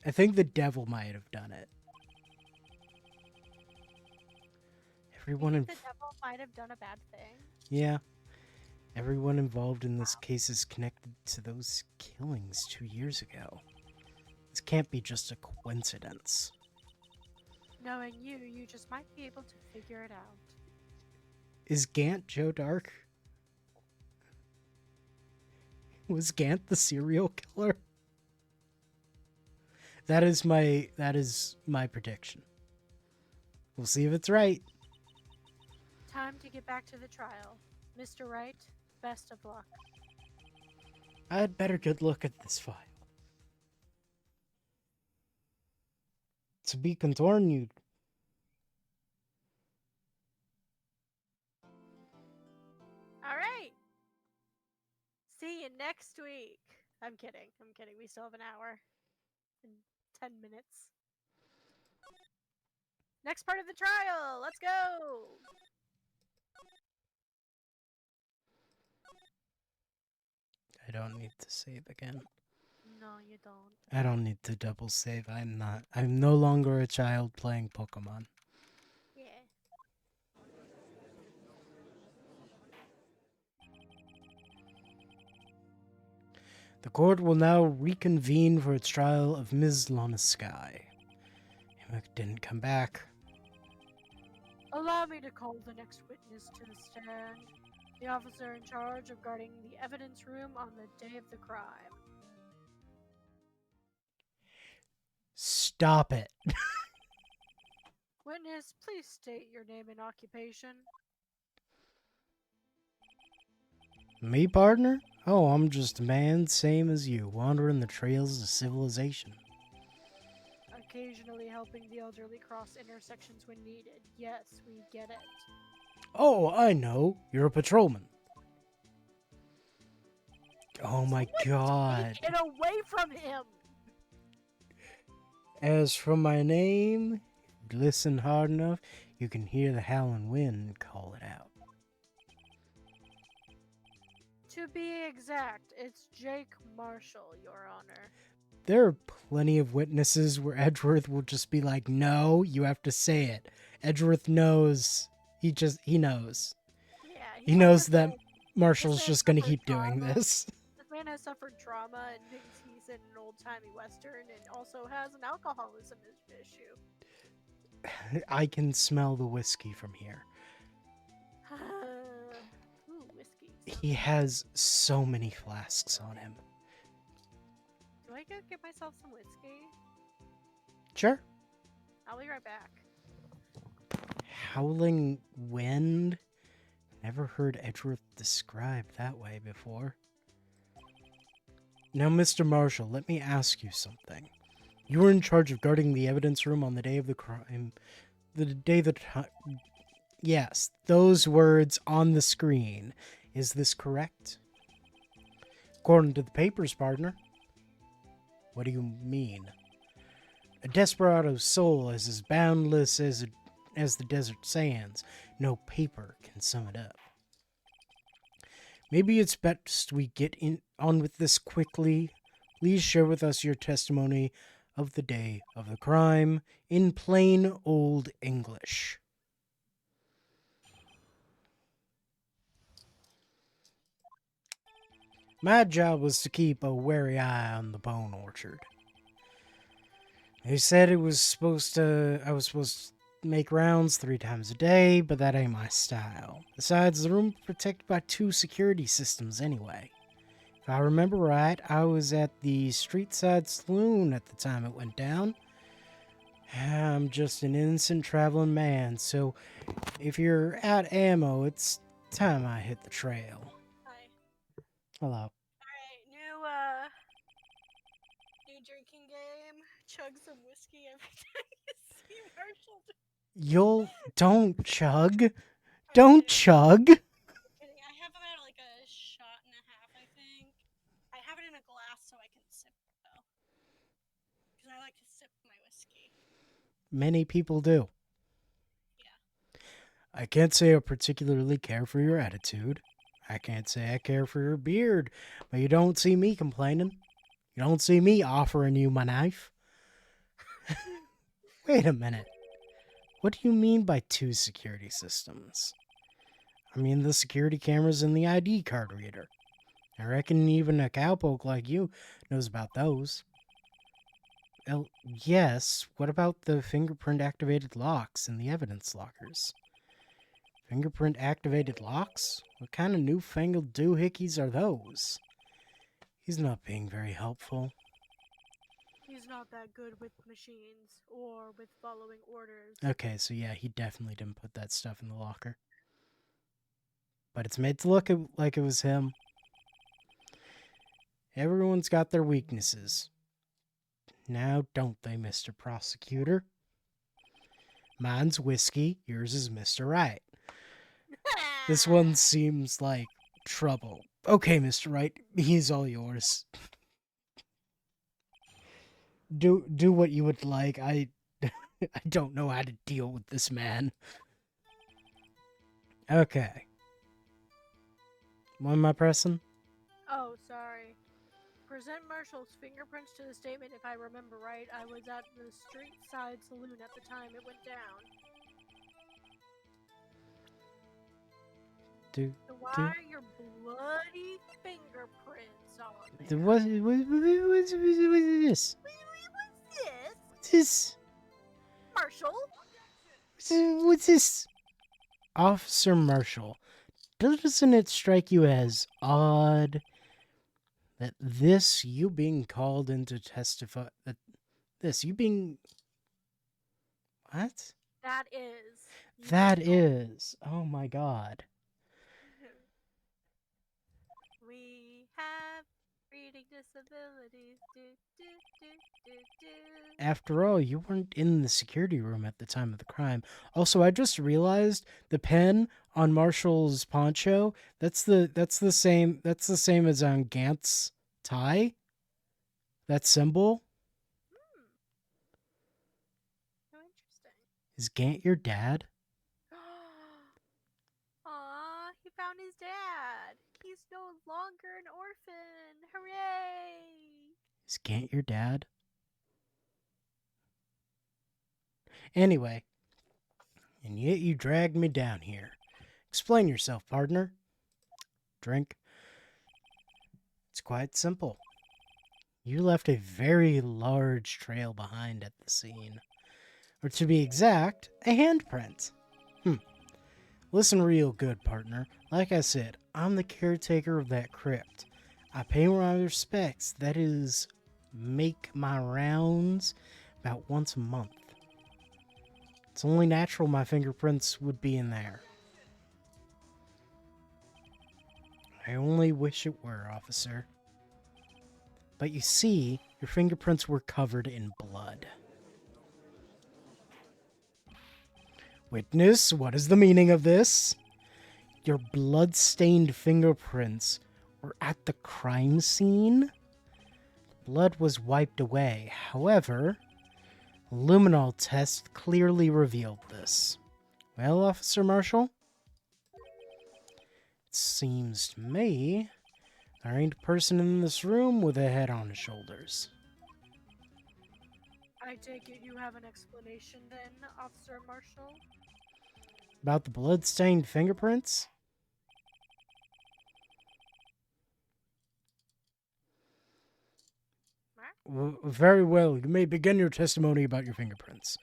I think the devil might have done it. Everyone The devil might have done a bad thing. Yeah. Everyone involved in this case is connected to those killings 2 years ago. This can't be just a coincidence. Knowing you just might be able to figure it out. Is Gant Joe Dark? Was Gant the serial killer? That is my prediction. We'll see if it's right. Time to get back to the trial. Mr. Wright, best of luck. I'd better good look at this file. To be continued. All right. See you next week. I'm kidding. We still have an hour and 10 minutes. Next part of the trial. Let's go. I don't need to save again. No, you don't. I don't need to double save. I'm no longer a child playing Pokemon. Yeah. The court will now reconvene for its trial of Ms. Lana Sky. Emma didn't come back. Allow me to call the next witness to the stand. The officer in charge of guarding the evidence room on the day of the crime. Stop it. Witness, please state your name and occupation. Me, partner? Oh, I'm just a man, same as you, wandering the trails of civilization. Occasionally helping the elderly cross intersections when needed. Yes, we get it. Oh, I know. You're a patrolman. Oh my Someone god. Take it away from him! As for my name, listen hard enough, you can hear the howling wind call it out. To be exact, it's Jake Marshall, Your Honor. There are plenty of witnesses where Edgeworth will just be like, no, you have to say it. Edgeworth knows. He knows. Yeah, He knows just that said, Marshall's man just going to suffered keep doing trauma. this. This man has suffered trauma and thinks he's in an old-timey western and also has an alcoholism issue. I can smell the whiskey from here. Ooh, whiskey. He has so many flasks on him. Do I go get myself some whiskey? Sure. I'll be right back. Howling wind? Never heard Edgeworth described that way before. Now, Mr. Marshall, let me ask you something. You were in charge of guarding the evidence room on the day of the crime. The day the time. Yes, those words on the screen. Is this correct? According to the papers, partner. What do you mean? A desperado's soul is as boundless as the desert sands. No paper can sum it up. Maybe it's best we get on with this quickly. Please share with us your testimony of the day of the crime in plain old English. My job was to keep a wary eye on the bone orchard. They said I was supposed to make rounds 3 times a day, but that ain't my style. Besides, the room protected by 2 security systems anyway. If I remember right, I was at the Streetside Saloon at the time it went down. I'm just an innocent traveling man, so if you're out of ammo, it's time I hit the trail. Hi. Hello. Alright, new drinking game. Chug some whiskey every time you see Marshall. Don't chug. Don't chug. Kidding. I have about like a shot and a half, I think. I have it in a glass so I can sip though. Because I like to sip my whiskey. Many people do. Yeah. I can't say I particularly care for your attitude. I can't say I care for your beard, but you don't see me complaining. You don't see me offering you my knife. Wait a minute. What do you mean by 2 security systems? I mean the security cameras and the ID card reader. I reckon even a cowpoke like you knows about those. Well, yes, what about the fingerprint-activated locks in the evidence lockers? Fingerprint-activated locks? What kind of newfangled doohickeys are those? He's not being very helpful. He's not that good with machines or with following orders. Okay, so yeah, he definitely didn't put that stuff in the locker. But it's made to look like it was him. Everyone's got their weaknesses. Now, don't they, Mr. Prosecutor? Mine's whiskey, yours is Mr. Right. This one seems like trouble. Okay, Mr. Wright, he's all yours. Do what you would like. I don't know how to deal with this man. Okay. What am I pressing? Oh, sorry. Present Marshall's fingerprints to the statement. If I remember right, I was at the Streetside Saloon at the time it went down. So why are your bloody fingerprints on there? What's this? What's this? What's this? Marshall? What's this? Officer Marshall, doesn't it strike you as odd that you being called in to testify, you being... What? That is. That is. Oh my god. We have Reading disabilities. Do, do, do, do, do. After all, you weren't in the security room at the time of the crime. Also, I just realized the pen on Marshall's poncho, that's the same as on Gant's tie. That symbol. Hmm. How interesting. Is Gant your dad? Aw, he found his dad. He's no longer an orphan. Hooray! Is Gant your dad? Anyway, and yet you dragged me down here. Explain yourself, partner. Drink. It's quite simple. You left a very large trail behind at the scene. Or to be exact, a handprint. Listen real good, partner. Like I said, I'm the caretaker of that crypt. I pay my respects. That is, make my rounds about once a month. It's only natural my fingerprints would be in there. I only wish it were, officer. But you see, your fingerprints were covered in blood. Witness, what is the meaning of this? Your blood-stained fingerprints were at the crime scene? Blood was wiped away. However, a luminol test clearly revealed this. Well, Officer Marshall? It seems to me there ain't a person in this room with a head on his shoulders. I take it you have an explanation then, Officer Marshall? About the blood-stained fingerprints? Very well. You may begin your testimony about your fingerprints.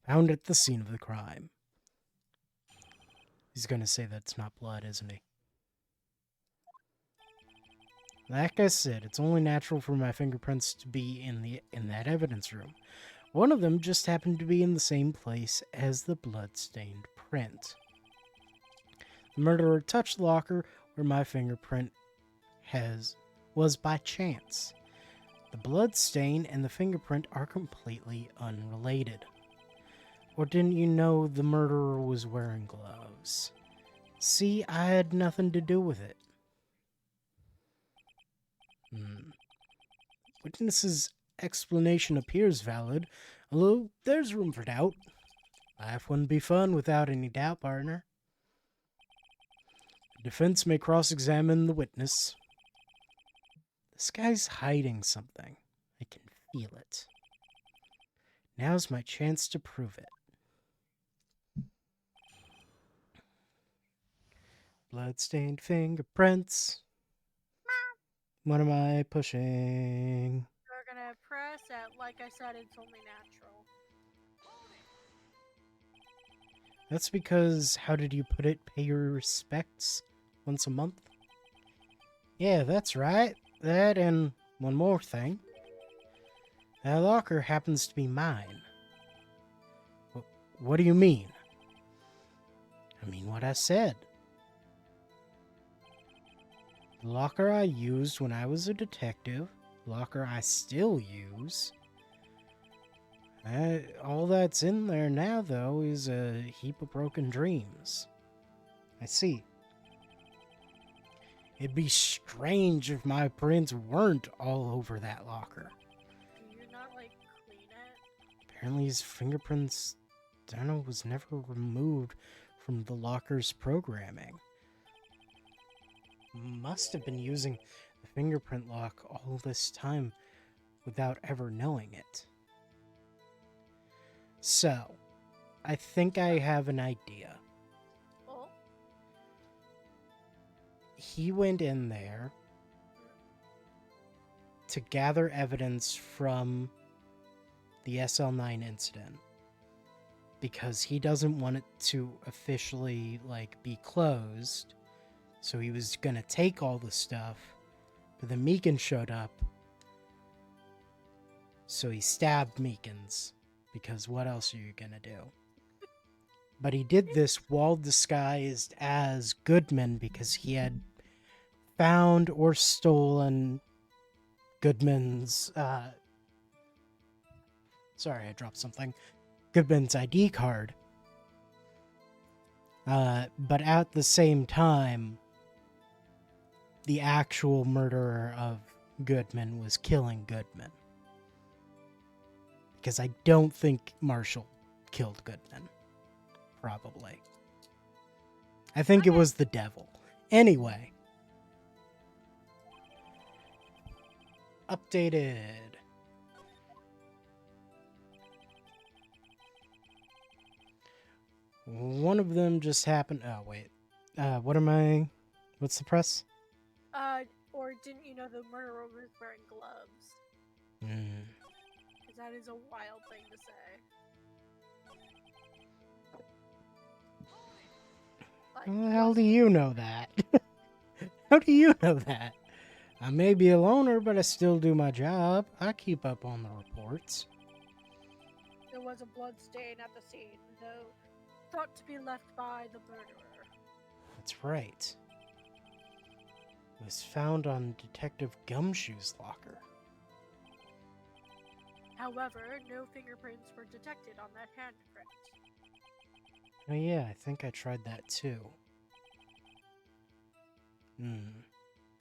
Found at the scene of the crime. He's going to say that's not blood, isn't he? Like I said, it's only natural for my fingerprints to be in that evidence room. One of them just happened to be in the same place as the blood-stained print. The murderer touched the locker where my fingerprint was by chance. The blood stain and the fingerprint are completely unrelated. Or didn't you know the murderer was wearing gloves? See, I had nothing to do with it. Witness's explanation appears valid, although there's room for doubt. Life wouldn't be fun without any doubt, partner. The defense may cross-examine the witness. This guy's hiding something. I can feel it. Now's my chance to prove it. Bloodstained fingerprints. What am I pushing? We're gonna press at, like I said, it's only natural. That's because, how did you put it, pay your respects once a month? Yeah, that's right. That and one more thing. That locker happens to be mine. What do you mean? I mean what I said. The locker I used when I was a detective, the locker I still use. All that's in there now, though, is a heap of broken dreams. I see. It'd be strange if my prints weren't all over that locker. Do you not, like, clean it? Apparently his fingerprints, was never removed from the locker's programming. Must have been using the fingerprint lock all this time without ever knowing it. So, I think I have an idea. Oh? He went in there to gather evidence from the SL9 incident because he doesn't want it to officially, be closed. So he was gonna take all the stuff, but then Meekins showed up. So he stabbed Meekins, because what else are you gonna do? But he did this while disguised as Goodman because he had found or stolen Goodman's, sorry, I dropped something. Goodman's ID card. But at the same time, the actual murderer of Goodman was killing Goodman. Because I don't think Marshall killed Goodman. Probably. I think it was the devil. Anyway. Updated. One of them just happened. Oh, wait. What am I? What's the press? Or didn't you know the murderer was wearing gloves? Because that is a wild thing to say. Like, How the hell do you know that? How do you know that? I may be a loner, but I still do my job. I keep up on the reports. There was a blood stain at the scene, though thought to be left by the murderer. That's right. It was found on Detective Gumshoe's locker. However, no fingerprints were detected on that handprint. Oh yeah, I think I tried that too.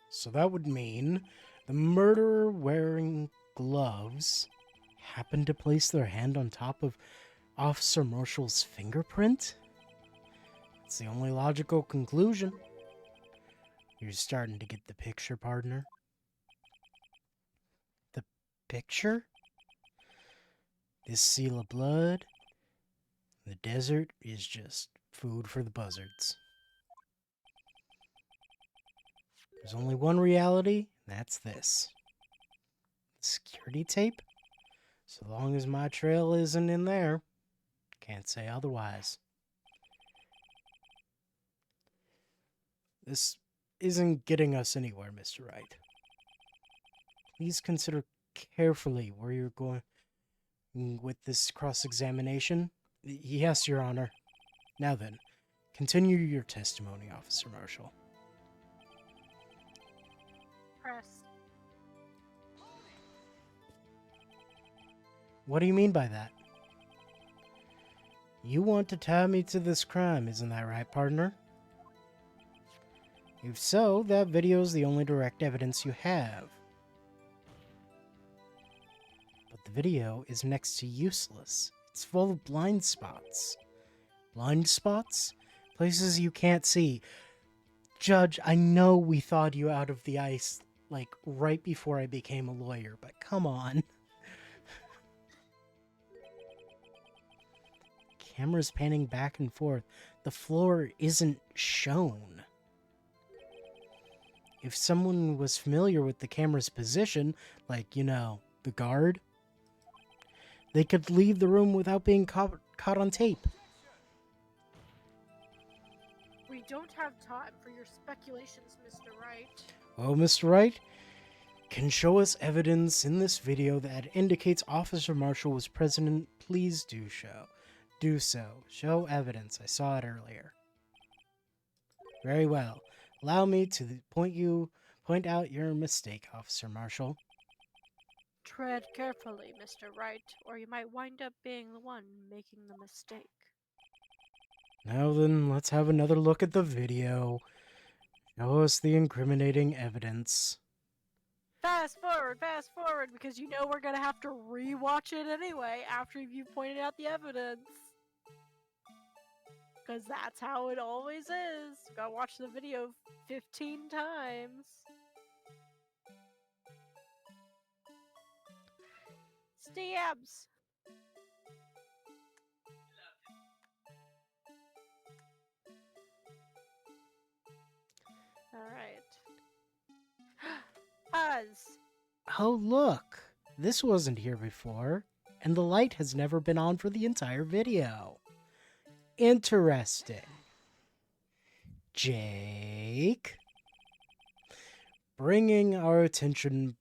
So that would mean the murderer wearing gloves happened to place their hand on top of Officer Marshall's fingerprint? It's the only logical conclusion. You're starting to get the picture, partner. The picture? This seal of blood, the desert is just food for the buzzards. There's only one reality, that's this. Security tape? So long as my trail isn't in there, can't say otherwise. This isn't getting us anywhere, Mr. Wright. Please consider carefully where you're going with this cross-examination. Yes, Your Honor. Now then, continue your testimony, Officer Marshall. Press. What do you mean by that? You want to tie me to this crime, isn't that right, partner? If so, that video is the only direct evidence you have. But the video is next to useless. It's full of blind spots. Blind spots? Places you can't see. Judge, I know we thawed you out of the ice, like, right before I became a lawyer, but come on. Camera's panning back and forth. The floor isn't shown. If someone was familiar with the camera's position, like, you know, the guard, they could leave the room without being caught on tape. We don't have time for your speculations, Mr. Wright. Well, Mr. Wright can show us evidence in this video that indicates Officer Marshall was present. Please do so. Do so. Show evidence. I saw it earlier. Very well. Allow me to point out your mistake, Officer Marshall. Tread carefully, Mr. Wright, or you might wind up being the one making the mistake. Now then, let's have another look at the video. Show us the incriminating evidence. Fast forward, because you know we're gonna have to re-watch it anyway after you've pointed out the evidence. Because that's how it always is. Gotta watch the video 15 times. Stabs! Alright. Buzz! Oh, look. This wasn't here before, and the light has never been on for the entire video. Interesting. Jake? Bringing our attention...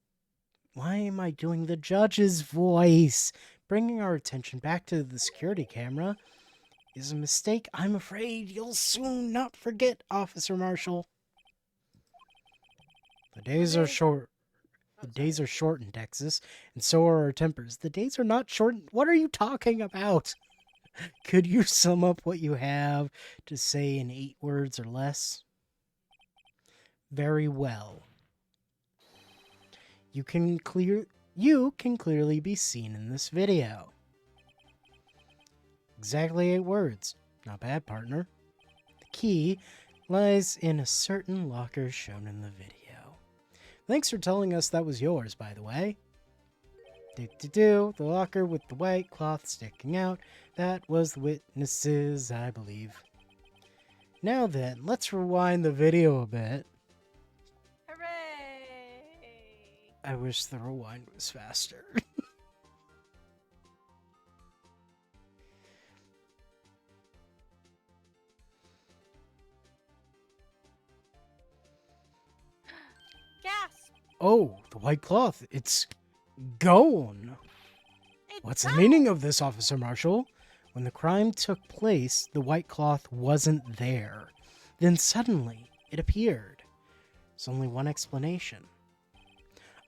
Why am I doing the judge's voice? Bringing our attention back to the security camera is a mistake I'm afraid you'll soon not forget, Officer Marshall. The days are short. The Oh, days sorry. are short in Texas, and so are our tempers. The days are not short. What are you talking about? Could you sum up what you have to say in 8 words or less? Very well. You can clearly be seen in this video. Exactly 8 words. Not bad, partner. The key lies in a certain locker shown in the video. Thanks for telling us that was yours, by the way. The locker with the white cloth sticking out. That was the witnesses, I believe. Now then, let's rewind the video a bit. Hooray! I wish the rewind was faster. Gasp! Oh, the white cloth. It's gone. It's What's the gone! meaning of this, Officer Marshall? When the crime took place, the white cloth wasn't there. Then suddenly, it appeared. There's only one explanation.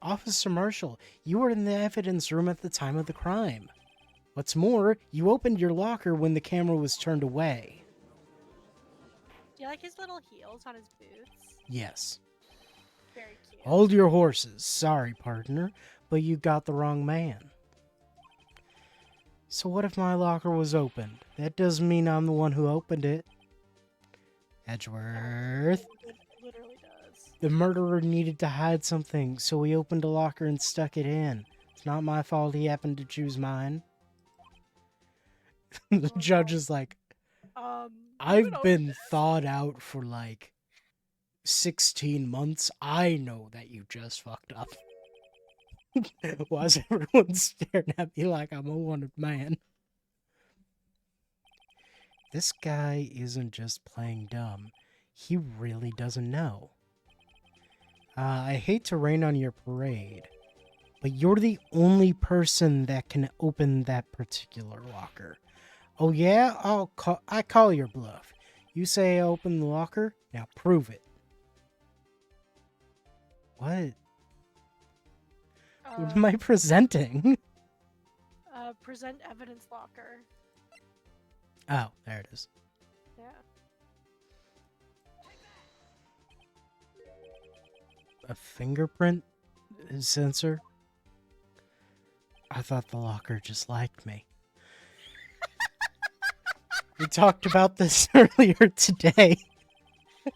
Officer Marshall, you were in the evidence room at the time of the crime. What's more, you opened your locker when the camera was turned away. Do you like his little heels on his boots? Yes. Very cute. Hold your horses. Sorry, partner, but you got the wrong man. So what if my locker was opened? That doesn't mean I'm the one who opened it. Edgeworth. It literally does. The murderer needed to hide something, so he opened a locker and stuck it in. It's not my fault he happened to choose mine. The judge is like, I've been thawed out for like 16 months. I know that you just fucked up. Why is everyone staring at me like I'm a wanted man? This guy isn't just playing dumb. He really doesn't know. I hate to rain on your parade, but you're the only person that can open that particular locker. Oh yeah? I call your bluff. You say I open the locker? Now prove it. What? What am I presenting? Present evidence locker. Oh, there it is. Yeah. A fingerprint sensor? I thought the locker just liked me. We talked about this earlier today.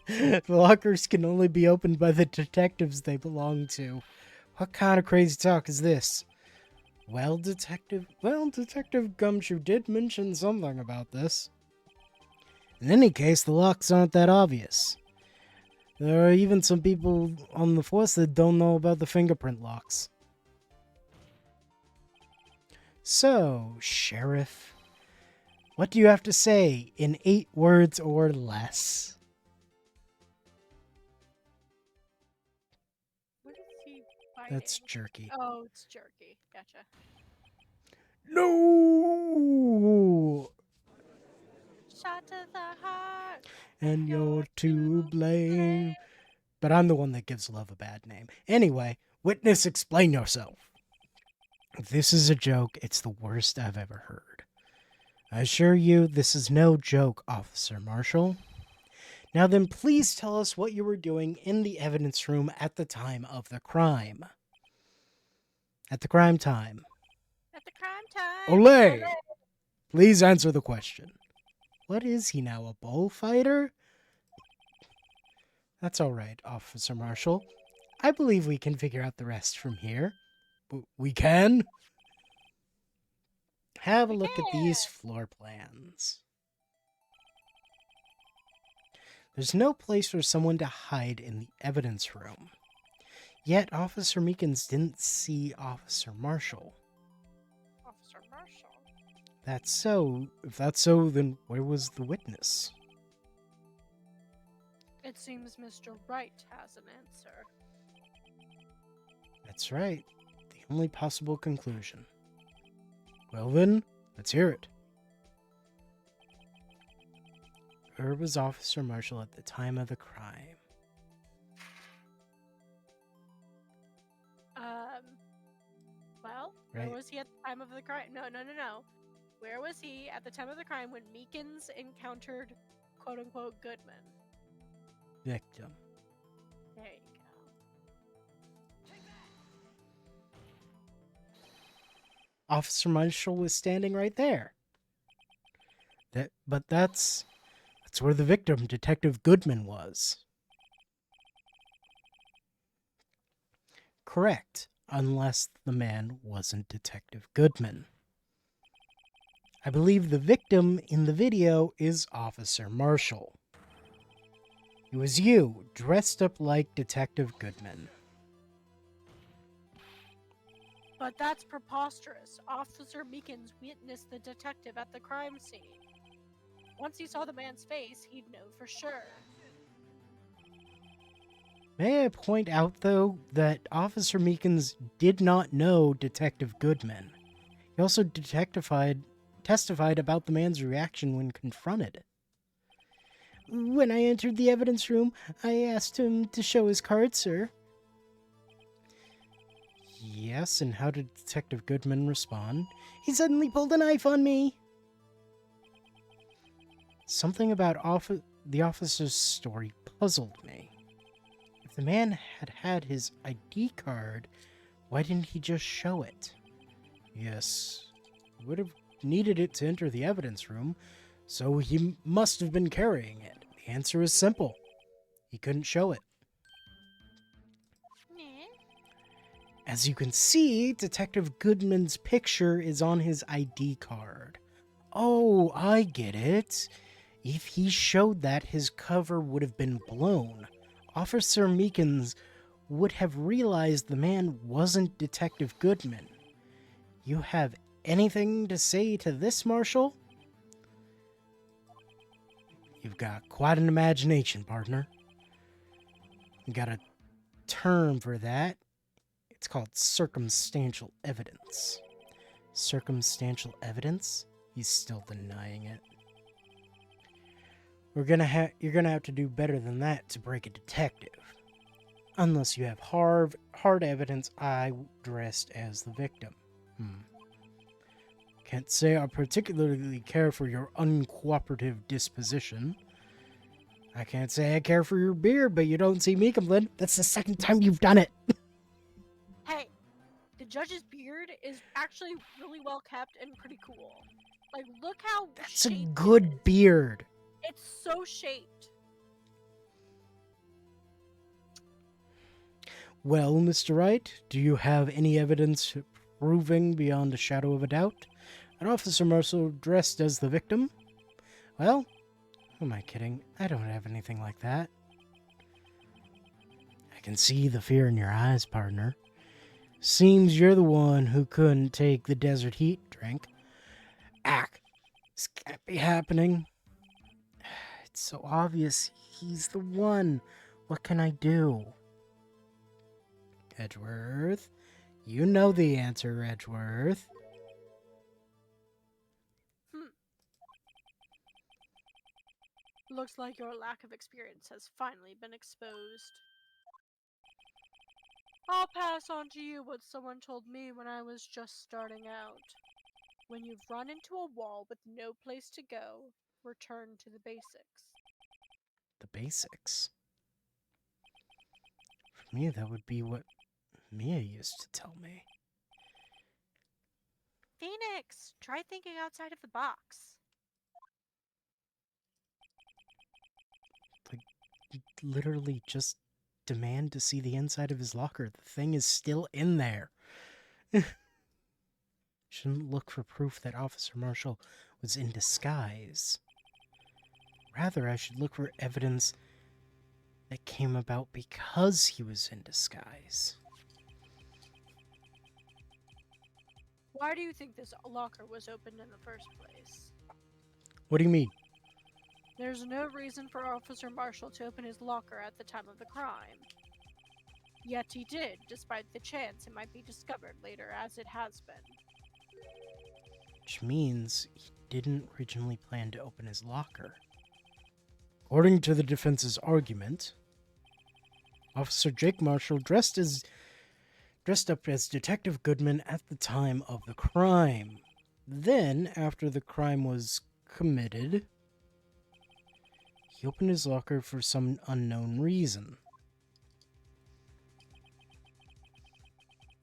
The lockers can only be opened by the detectives they belong to. What kind of crazy talk is this? Well, Detective Gumshoe did mention something about this. In any case, the locks aren't that obvious. There are even some people on the force that don't know about the fingerprint locks. So, Sheriff, what do you have to say in 8 words or less? What is he fighting? That's jerky. Oh, it's jerky. Gotcha. No! Shot to the heart. And you're to blame. But I'm the one that gives love a bad name. Anyway, witness, explain yourself. If this is a joke, it's the worst I've ever heard. I assure you, this is no joke, Officer Marshall. Now then, please tell us what you were doing in the evidence room at the time of the crime. At the crime time. At the crime time. Olay! Olay. Please answer the question. What is he now, a bullfighter? That's all right, Officer Marshall. I believe we can figure out the rest from here. We can? Have a look at these floor plans. There's no place for someone to hide in the evidence room. Yet Officer Meekins didn't see Officer Marshall. Officer Marshall. That's so. If that's so, then where was the witness? It seems Mr. Wright has an answer. That's right. The only possible conclusion. Well then, let's hear it. Where was Officer Marshall at the time of the crime? Um, well, Right. where was he at the time of the crime? No. Where was he at the time of the crime when Meekins encountered quote-unquote Goodman? Victim. There you go. Officer Marshall was standing right there. But that's where the victim, Detective Goodman, was. Correct, unless the man wasn't Detective Goodman. I believe the victim in the video is Officer Marshall. It was you, dressed up like Detective Goodman. But that's preposterous. Officer Meekins witnessed the detective at the crime scene. Once he saw the man's face, he'd know for sure. May I point out, though, that Officer Meekins did not know Detective Goodman. He also testified about the man's reaction when confronted. When I entered the evidence room, I asked him to show his card, sir. Yes, and how did Detective Goodman respond? He suddenly pulled a knife on me. Something about the officer's story puzzled me. If the man had his ID card, why didn't he just show it? Yes, he would have needed it to enter the evidence room, so he must have been carrying it. The answer is simple. He couldn't show it. As you can see, Detective Goodman's picture is on his ID card. Oh, I get it. If he showed that, his cover would have been blown. Officer Meekins would have realized the man wasn't Detective Goodman. You have anything to say to this, Marshall? You've got quite an imagination, partner. You got a term for that. It's called circumstantial evidence. Circumstantial evidence? He's still denying it. You're gonna have to do better than that to break a detective. Unless you have hard evidence I dressed as the victim. Can't say I particularly care for your uncooperative disposition. I can't say I care for your beard, but you don't see me complain. That's the second time you've done it. Hey, the judge's beard is actually really well kept and pretty cool. Like, look how That's a shaped it good is. beard. It's so shaped. Well, Mr. Wright, do you have any evidence proving beyond a shadow of a doubt that Officer Marshall dressed as the victim? Well, who am I kidding? I don't have anything like that. I can see the fear in your eyes, partner. Seems you're the one who couldn't take the desert heat drink. This can't be happening. It's so obvious he's the one. What can I do? Edgeworth, you know the answer, Edgeworth. Looks like your lack of experience has finally been exposed. I'll pass on to you what someone told me when I was just starting out. When you've run into a wall with no place to go, return to the basics. The basics? For me, that would be what Mia used to tell me. Phoenix, try thinking outside of the box. Literally just demand to see the inside of his locker. The thing is still in there. Shouldn't look for proof that Officer Marshall was in disguise. Rather, I should look for evidence that came about because he was in disguise. Why do you think this locker was opened in the first place? What do you mean? There's no reason for Officer Marshall to open his locker at the time of the crime. Yet he did, despite the chance it might be discovered later, as it has been. Which means he didn't originally plan to open his locker. According to the defense's argument, Officer Jake Marshall dressed as dressed up as Detective Goodman at the time of the crime. Then, after the crime was committed, he opened his locker for some unknown reason.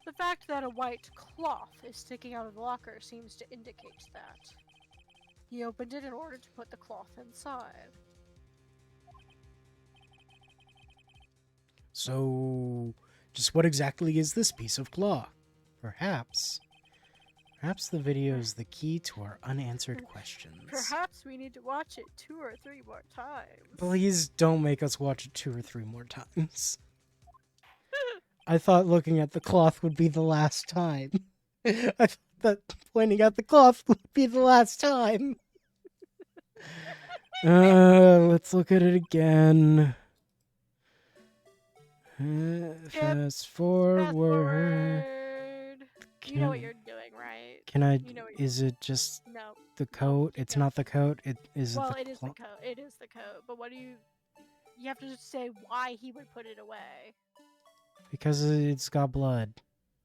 The fact that a white cloth is sticking out of the locker seems to indicate that. He opened it in order to put the cloth inside. So, just what exactly is this piece of cloth? Perhaps the video is the key to our unanswered questions. Perhaps we need to watch it 2 or 3 more times. Please don't make us watch it 2 or 3 more times. I thought looking at the cloth would be the last time. I thought that pointing at the cloth would be the last time. Let's look at it again. Fast forward. Fast forward. You know what you're doing, right? Can I? You know what Is it just No. the coat? It's not the coat. It is. Well, the it is the coat. It is the coat. But what do you? You have to just say why he would put it away. Because it's got blood.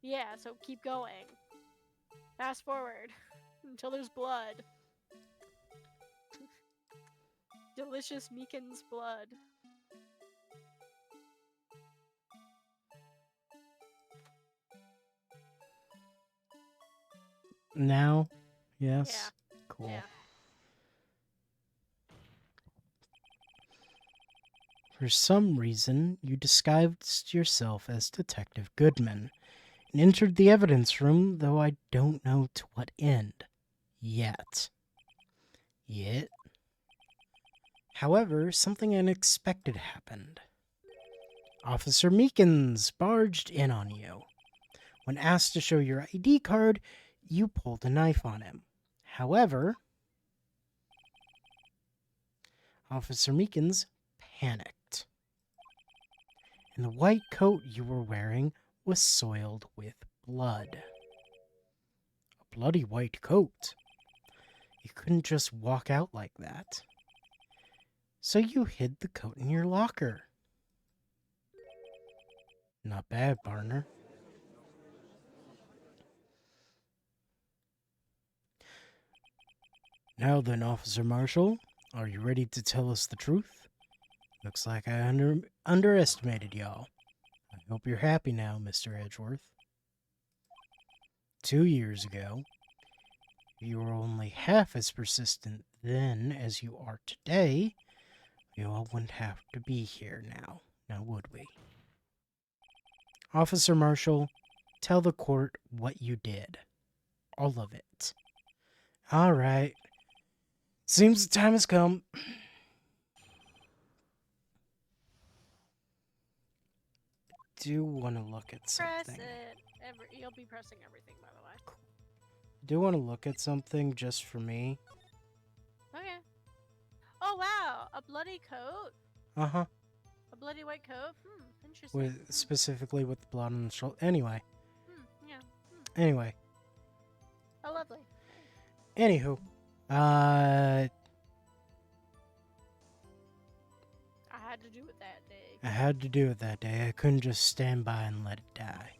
Yeah. So keep going. Fast forward until there's blood. Delicious Meekin's blood. Now, yes. Yeah. Cool. Yeah. For some reason, you disguised yourself as Detective Goodman and entered the evidence room, though I don't know to what end. Yet. However, something unexpected happened. Officer Meekins barged in on you. When asked to show your ID card, you pulled a knife on him. However, Officer Meekins panicked, and the white coat you were wearing was soiled with blood. A bloody white coat. You couldn't just walk out like that. So you hid the coat in your locker. Not bad, partner. Now then, Officer Marshall, are you ready to tell us the truth? Looks like I underestimated y'all. I hope you're happy now, Mr. Edgeworth. 2 years ago, you were only half as persistent then as you are today. We all wouldn't have to be here now would we? Officer Marshall, tell the court what you did. All of it. All right. Seems the time has come. Do want to look at something. Press it. You'll be pressing everything, by the way. Do want to look at something just for me. Okay. Oh wow, a bloody coat. Uh-huh. A bloody white coat. Interesting. With specifically with the blood on the shoulder. Anyway. Yeah. Anyway. Oh, lovely. Anywho. I had to do it that day. I had to do it that day. I couldn't just stand by and let it die.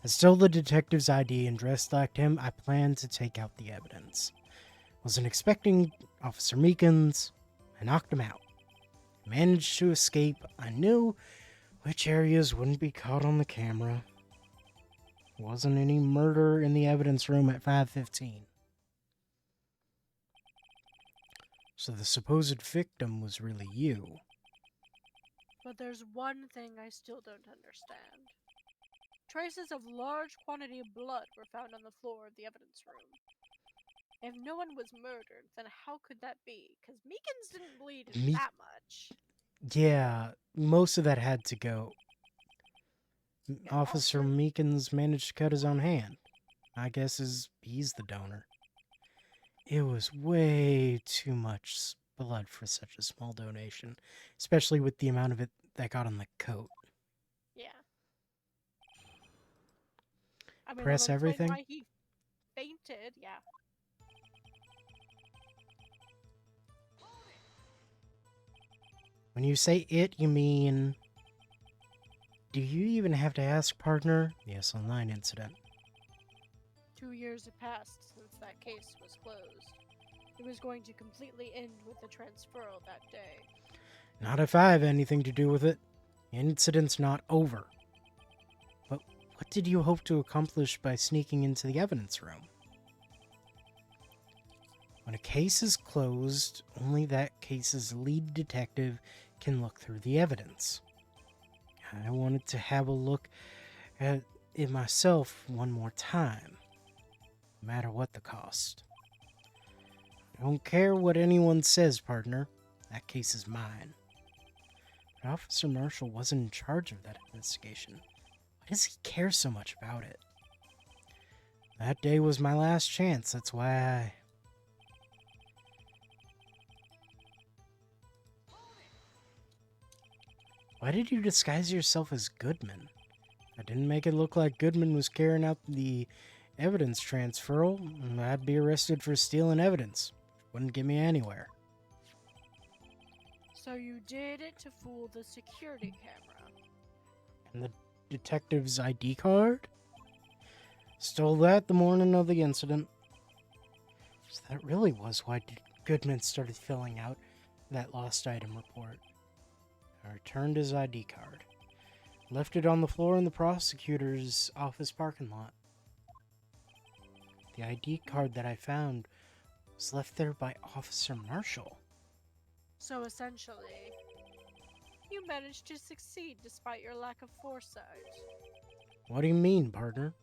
I stole the detective's ID and dressed like him. I planned to take out the evidence. Wasn't expecting Officer Meekins. I knocked him out. Managed to escape. I knew which areas wouldn't be caught on the camera. Wasn't any murder in the evidence room at 5:15. So the supposed victim was really you. But there's one thing I still don't understand. Traces of large quantity of blood were found on the floor of the evidence room. If no one was murdered, then how could that be? Because Meekins didn't bleed that much. Yeah, most of that had to go. Yeah, Officer Meekins managed to cut his own hand. I guess he's the donor. It was way too much blood for such a small donation, especially with the amount of it that got on the coat. Yeah. I mean, Press that'll explain everything? Why he fainted, yeah. When you say it, you mean do you even have to ask, partner? The SL9 incident. 2 years have passed since that case was closed. It was going to completely end with the transferal that day. Not if I have anything to do with it. The incident's not over. But what did you hope to accomplish by sneaking into the evidence room? When a case is closed, only that case's lead detective can look through the evidence. I wanted to have a look at it myself one more time, no matter what the cost. I don't care what anyone says, partner. That case is mine. But Officer Marshall wasn't in charge of that investigation. Why does he care so much about it? That day was my last chance. That's why Why did you disguise yourself as Goodman? I didn't make it look like Goodman was carrying out the evidence transferal. I'd be arrested for stealing evidence. Wouldn't get me anywhere. So you did it to fool the security camera. And the detective's ID card? Stole that the morning of the incident. So that really was why Goodman started filling out that lost item report. I returned his ID card. Left it on the floor in the prosecutor's office parking lot. The ID card that I found was left there by Officer Marshall. So essentially, you managed to succeed despite your lack of foresight. What do you mean, partner?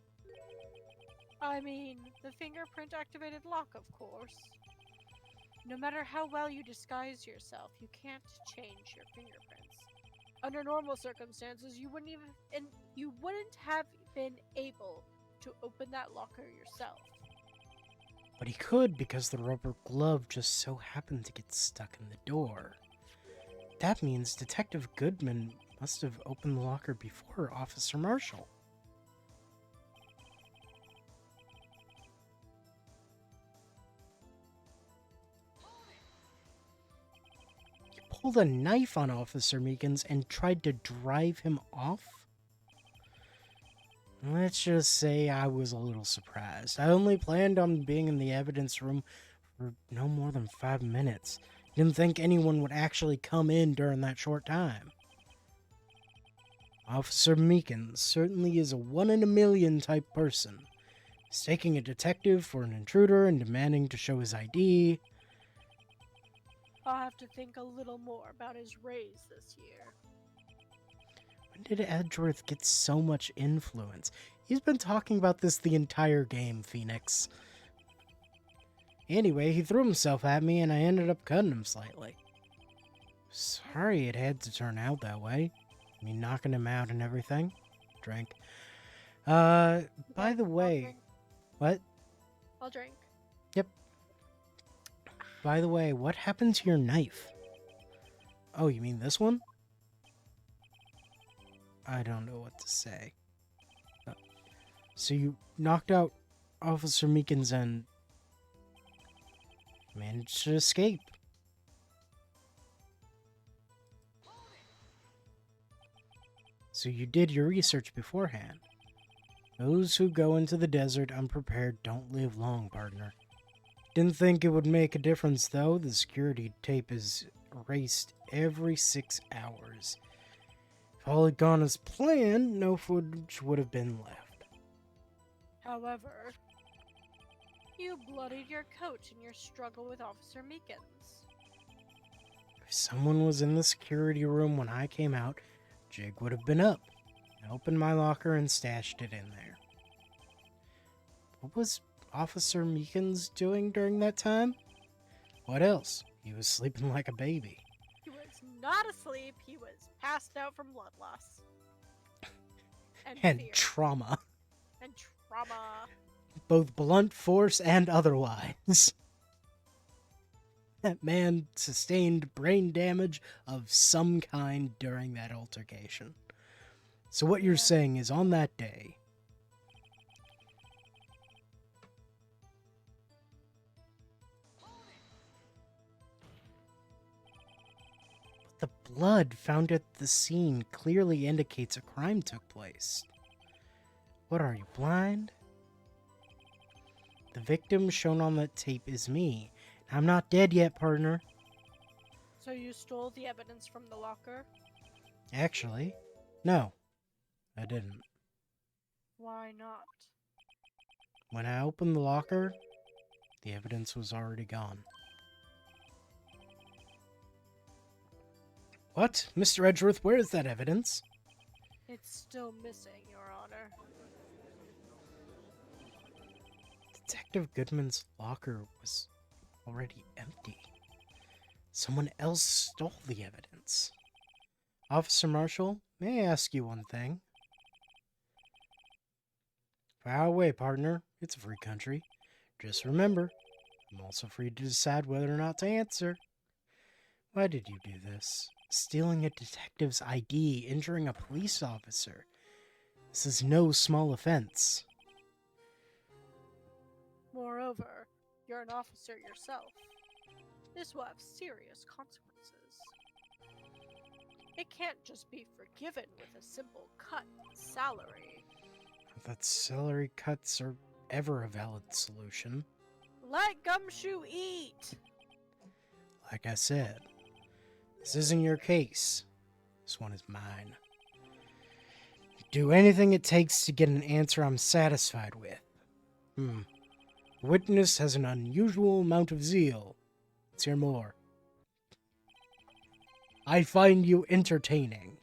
I mean, the fingerprint activated lock, of course. No matter how well you disguise yourself, you can't change your fingerprints. Under normal circumstances, you wouldn't have been able to open that locker yourself. But he could because the rubber glove just so happened to get stuck in the door. That means Detective Goodman must have opened the locker before Officer Marshall. He pulled a knife on Officer Meekins and tried to drive him off? Let's just say I was a little surprised. I only planned on being in the evidence room for no more than 5 minutes. Didn't think anyone would actually come in during that short time. Officer Meekins certainly is a one-in-a-million type person. Mistaking a detective for an intruder and demanding to show his ID. I'll have to think a little more about his raise this year. When did Edgeworth get so much influence? He's been talking about this the entire game, Phoenix. Anyway, he threw himself at me and I ended up cutting him slightly. Sorry it had to turn out that way. I mean, knocking him out and everything. Drink. By the way... What? I'll drink. Yep. By the way, what happened to your knife? Oh, you mean this one? I don't know what to say. So you knocked out Officer Meekins and managed to escape. So you did your research beforehand. Those who go into the desert unprepared don't live long, partner. Didn't think it would make a difference, though. The security tape is erased every 6 hours. If all had gone as planned, no footage would have been left. However, you bloodied your coat in your struggle with Officer Meekins. If someone was in the security room when I came out, jig would have been up. I opened my locker and stashed it in there. What was Officer Meekins doing during that time? What else? He was sleeping like a baby. He was not asleep, he was passed out from blood loss. And fear. trauma. And trauma. Both blunt force and otherwise. That man sustained brain damage of some kind during that altercation. So what you're saying is on that day, The blood found at the scene clearly indicates a crime took place. What are you, blind? The victim shown on the tape is me. I'm not dead yet, partner. So you stole the evidence from the locker? Actually, no, I didn't. Why not? When I opened the locker, the evidence was already gone. What? Mr. Edgeworth, where is that evidence? It's still missing, Your Honor. Detective Goodman's locker was already empty. Someone else stole the evidence. Officer Marshall, may I ask you one thing? Fire away, partner. It's a free country. Just remember, I'm also free to decide whether or not to answer. Why did you do this? Stealing a detective's ID, injuring a police officer. This is no small offense. Moreover, you're an officer yourself. This will have serious consequences. It can't just be forgiven with a simple cut in salary. That salary cuts are ever a valid solution. Let Gumshoe eat! Like I said, this isn't your case. This one is mine. Do anything it takes to get an answer I'm satisfied with. The witness has an unusual amount of zeal. Let's hear more. I find you entertaining.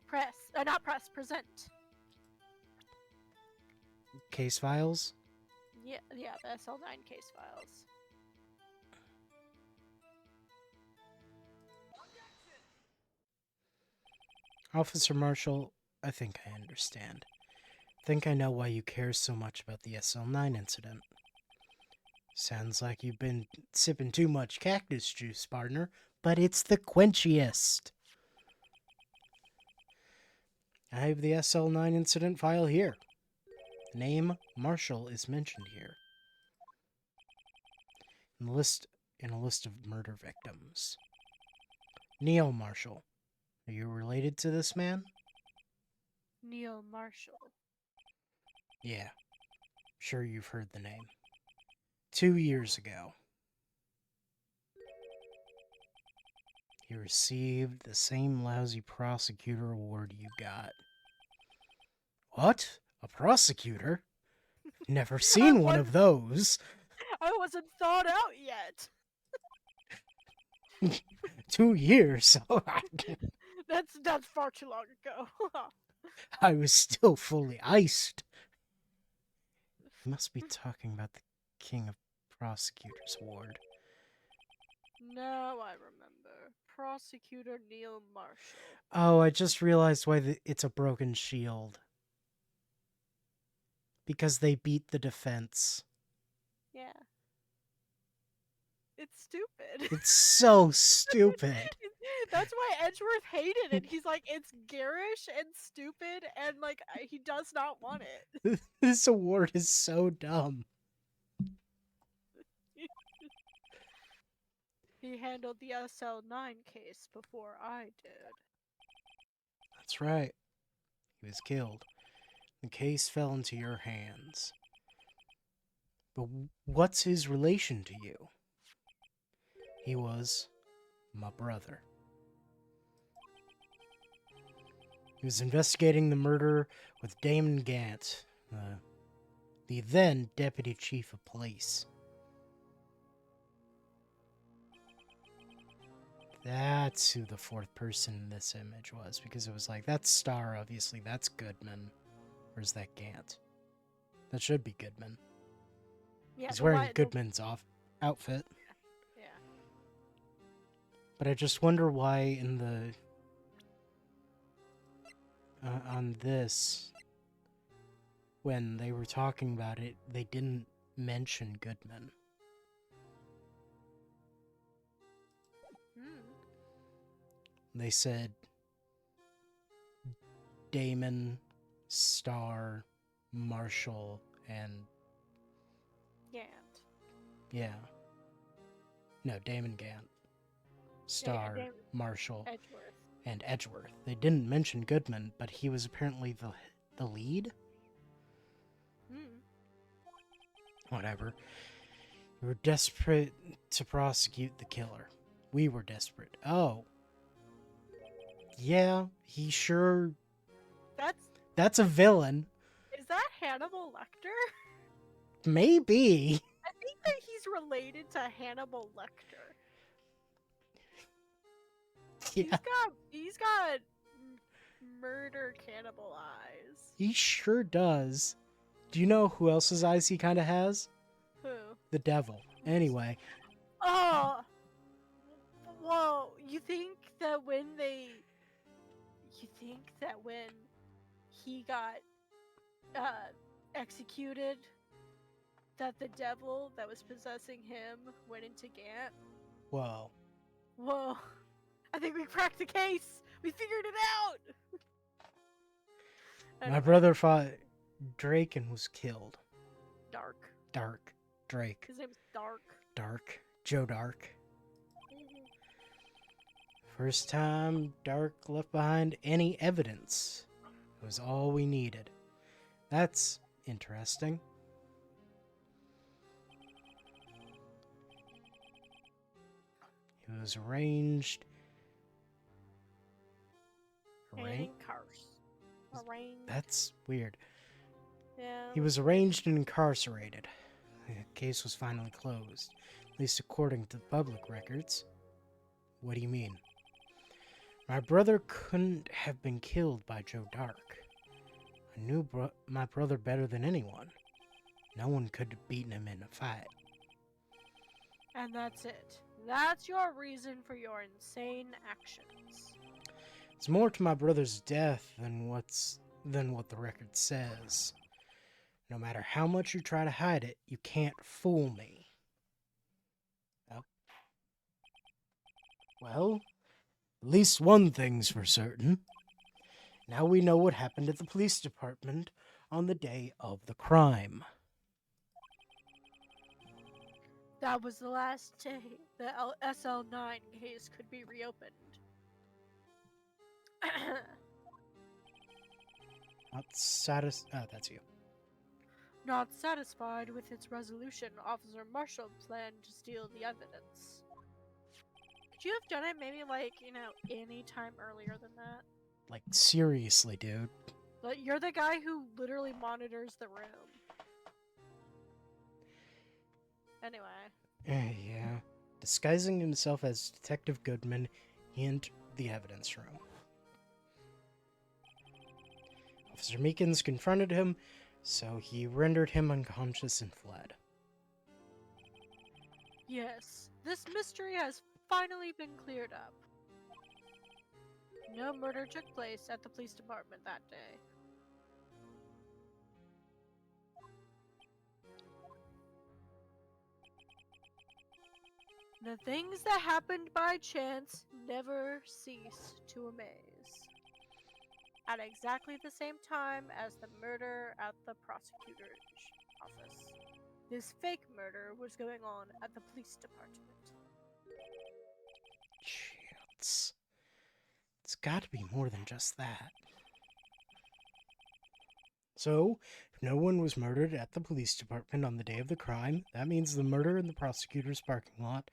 Present. Case files? Yeah, the SL9 case files. Officer Marshall, I think I understand. I think I know why you care so much about the SL9 incident. Sounds like you've been sipping too much cactus juice, partner, but it's the quenchiest. I have the SL9 incident file here. The name Marshall is mentioned here. In a list of murder victims. Neil Marshall. Are you related to this man? Neil Marshall. Yeah. Sure you've heard the name. 2 years ago, he received the same lousy prosecutor award you got. What? A prosecutor? Never seen one of those. I wasn't thawed out yet. 2 years. That's far too long ago. I was still fully iced. You must be talking about the King of Prosecutors Award. Now I remember. Prosecutor Neil Marshall. Oh, I just realized why it's a broken shield. Because they beat the defense. Yeah. It's stupid. It's so stupid. That's why Edgeworth hated it. He's like, it's garish and stupid, and like, he does not want it. This award is so dumb. He handled the SL9 case before I did. That's right. He was killed. The case fell into your hands. But what's his relation to you? He was my brother. He was investigating the murder with Damon Gant, the then Deputy Chief of Police. That's who the fourth person in this image was, because it was like, that's Starr, obviously, that's Goodman. Where's that Gant? That should be Goodman. Yeah, He's wearing Goodman's outfit. Yeah. But I just wonder why in the... on this, when they were talking about it, they didn't mention Goodman. They said Damon, Starr, Marshall, and... Gant. Yeah. No, Damon Gant. Star, name- Marshall, Edgeworth. and Edgeworth. They didn't mention Goodman, but he was apparently the lead? Hmm. Whatever. We were desperate to prosecute the killer. We were desperate. Oh. Yeah, he sure... That's a villain. Is that Hannibal Lecter? Maybe. I think that he's related to Hannibal Lecter. Yeah, He's got murder cannibal eyes. he sure does. Do you know who else's eyes he kind of has? Who? The devil. Anyway, Oh, whoa! You think that when he got executed, that the devil that was possessing him went into Gant? whoa. Whoa! I think we cracked the case. We figured it out. My Anyway, brother fought Drake and was killed. Dark. Drake. His name's Dark. Dark. Joe Dark. First time Dark left behind any evidence. It was all we needed. That's interesting. He was arranged. And curse. Arranged. That's weird. Yeah. He was arranged and incarcerated. The case was finally closed, at least according to public records. What do you mean? My brother couldn't have been killed by Joe Dark. I knew my brother better than anyone. No one could have beaten him in a fight. And that's it. That's your reason for your insane actions. It's more to my brother's death than what the record says. No matter how much you try to hide it, you can't fool me. Oh. Well, at least one thing's for certain. Now we know what happened at the police department on the day of the crime. That was the last day the SL9 case could be reopened. That's you. Not satisfied with its resolution, Officer Marshall planned to steal the evidence. Could you have done it maybe any time earlier than that? Like, seriously, dude. But you're the guy who literally monitors the room. Anyway. Yeah. Disguising himself as Detective Goodman, he entered the evidence room. Officer Meekins confronted him, so he rendered him unconscious and fled. Yes, this mystery has finally been cleared up. No murder took place at the police department that day. The things that happened by chance never cease to amaze. At exactly the same time as the murder at the prosecutor's office, this fake murder was going on at the police department. Chance. It's got to be more than just that. So, if no one was murdered at the police department on the day of the crime, that means the murder in the prosecutor's parking lot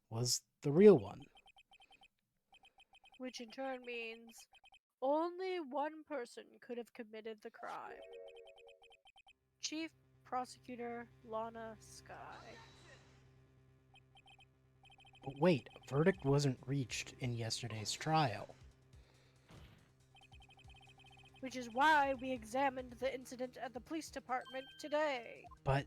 was the real one. Which in turn means only one person could have committed the crime. Chief Prosecutor Lana Skye. But wait, a verdict wasn't reached in yesterday's trial. Which is why we examined the incident at the police department today. But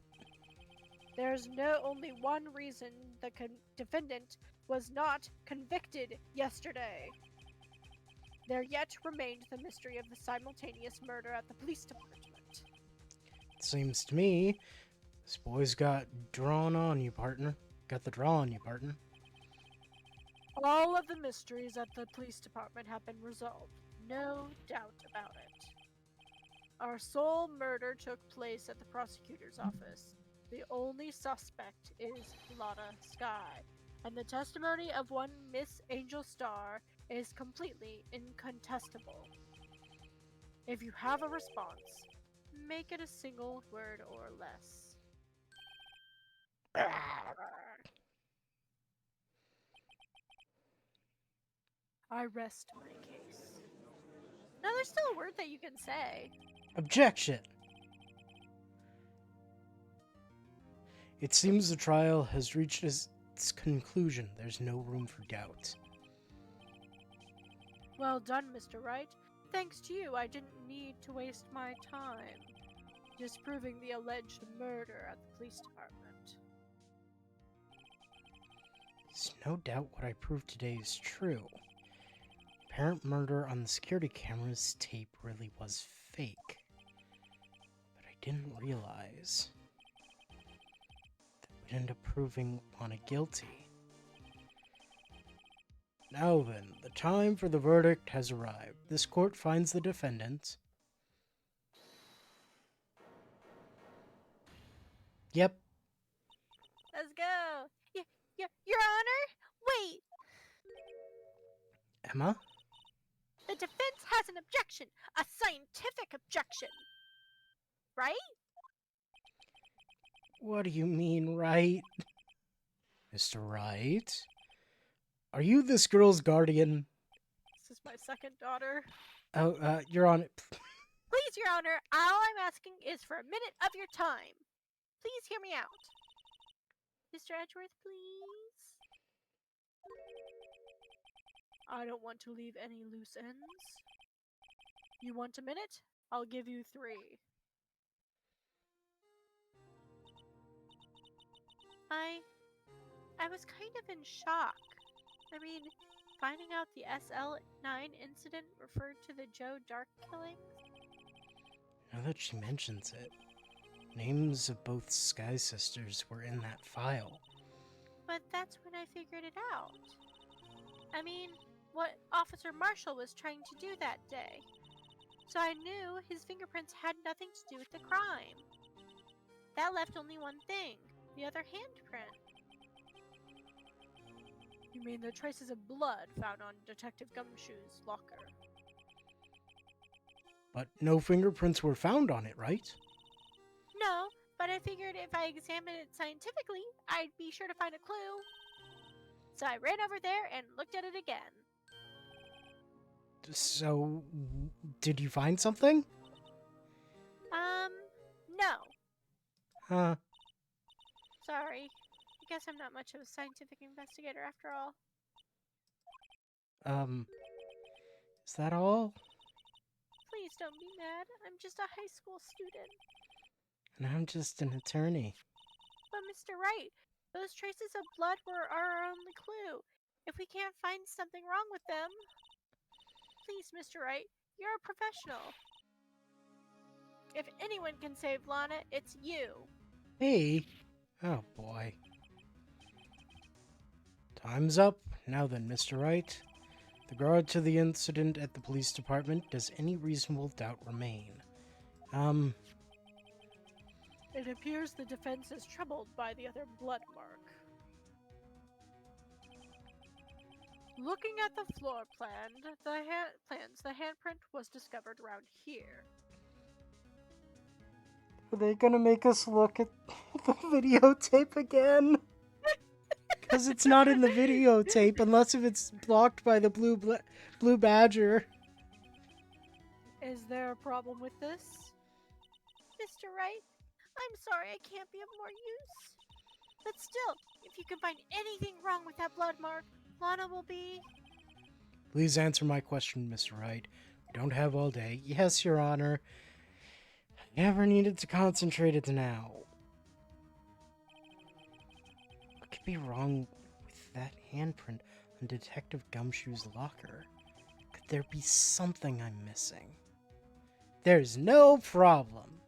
There's only one reason the defendant was not convicted yesterday. There yet remained the mystery of the simultaneous murder at the police department. it seems to me this boy's got drawn on you, partner. Got the draw on you, partner. All of the mysteries at the police department have been resolved. No doubt about it. Our sole murder took place at the prosecutor's office. The only suspect is Lana Skye, and the testimony of one Miss Angel Star is completely incontestable. If you have a response, make it a single word or less. I rest my case. Now, there's still a word that you can say. Objection! It seems the trial has reached its conclusion. There's no room for doubt. Well done, Mr. Wright. Thanks to you, I didn't need to waste my time disproving the alleged murder at the police department. There's no doubt what I proved today is true. Apparent murder on the security camera's tape really was fake. But I didn't realize that we'd end up proving Lana guilty. Now then, the time for the verdict has arrived. This court finds the defendant. Yep. Let's go. Your Honor? Wait! Emma? The defense has an objection. A scientific objection. Right? What do you mean, right? Mr. Wright? Are you this girl's guardian? This is my second daughter. Oh, you're on it. Please, Your Honor, all I'm asking is for a minute of your time. Please hear me out. Mr. Edgeworth, please. I don't want to leave any loose ends. You want a minute? I'll give you 3. I was kind of in shock. I mean, finding out the SL9 incident referred to the Joe Dark killing. Now that she mentions it, names of both Sky Sisters were in that file. But that's when I figured it out. I mean, what Officer Marshall was trying to do that day. So I knew his fingerprints had nothing to do with the crime. That left only one thing, the other handprint. You mean the traces of blood found on Detective Gumshoe's locker? But no fingerprints were found on it, right? No, but I figured if I examined it scientifically, I'd be sure to find a clue. So I ran over there and looked at it again. So, did you find something? No. Huh. Sorry. I guess I'm not much of a scientific investigator after all. Is that all? Please don't be mad. I'm just a high school student. And I'm just an attorney. But Mr. Wright, those traces of blood were our only clue. If we can't find something wrong with them... Please, Mr. Wright, you're a professional. If anyone can save Lana, it's you. Hey. Oh boy. Time's up. Now then, Mr. Wright. With regard to the incident at the police department, does any reasonable doubt remain? It appears the defense is troubled by the other blood mark. Looking at the floor plan, the handprint was discovered around here. Are they gonna make us look at the videotape again? Because it's not in the videotape unless if it's blocked by the blue badger. Is there a problem with this? Mr. Wright, I'm sorry I can't be of more use. But still, if you can find anything wrong with that blood mark, Lana will be... Please answer my question, Mr. Wright. We don't have all day. Yes, Your Honor. I never needed to concentrate it now. What could be wrong with that handprint on Detective Gumshoe's locker? Could there be something I'm missing? There's no problem.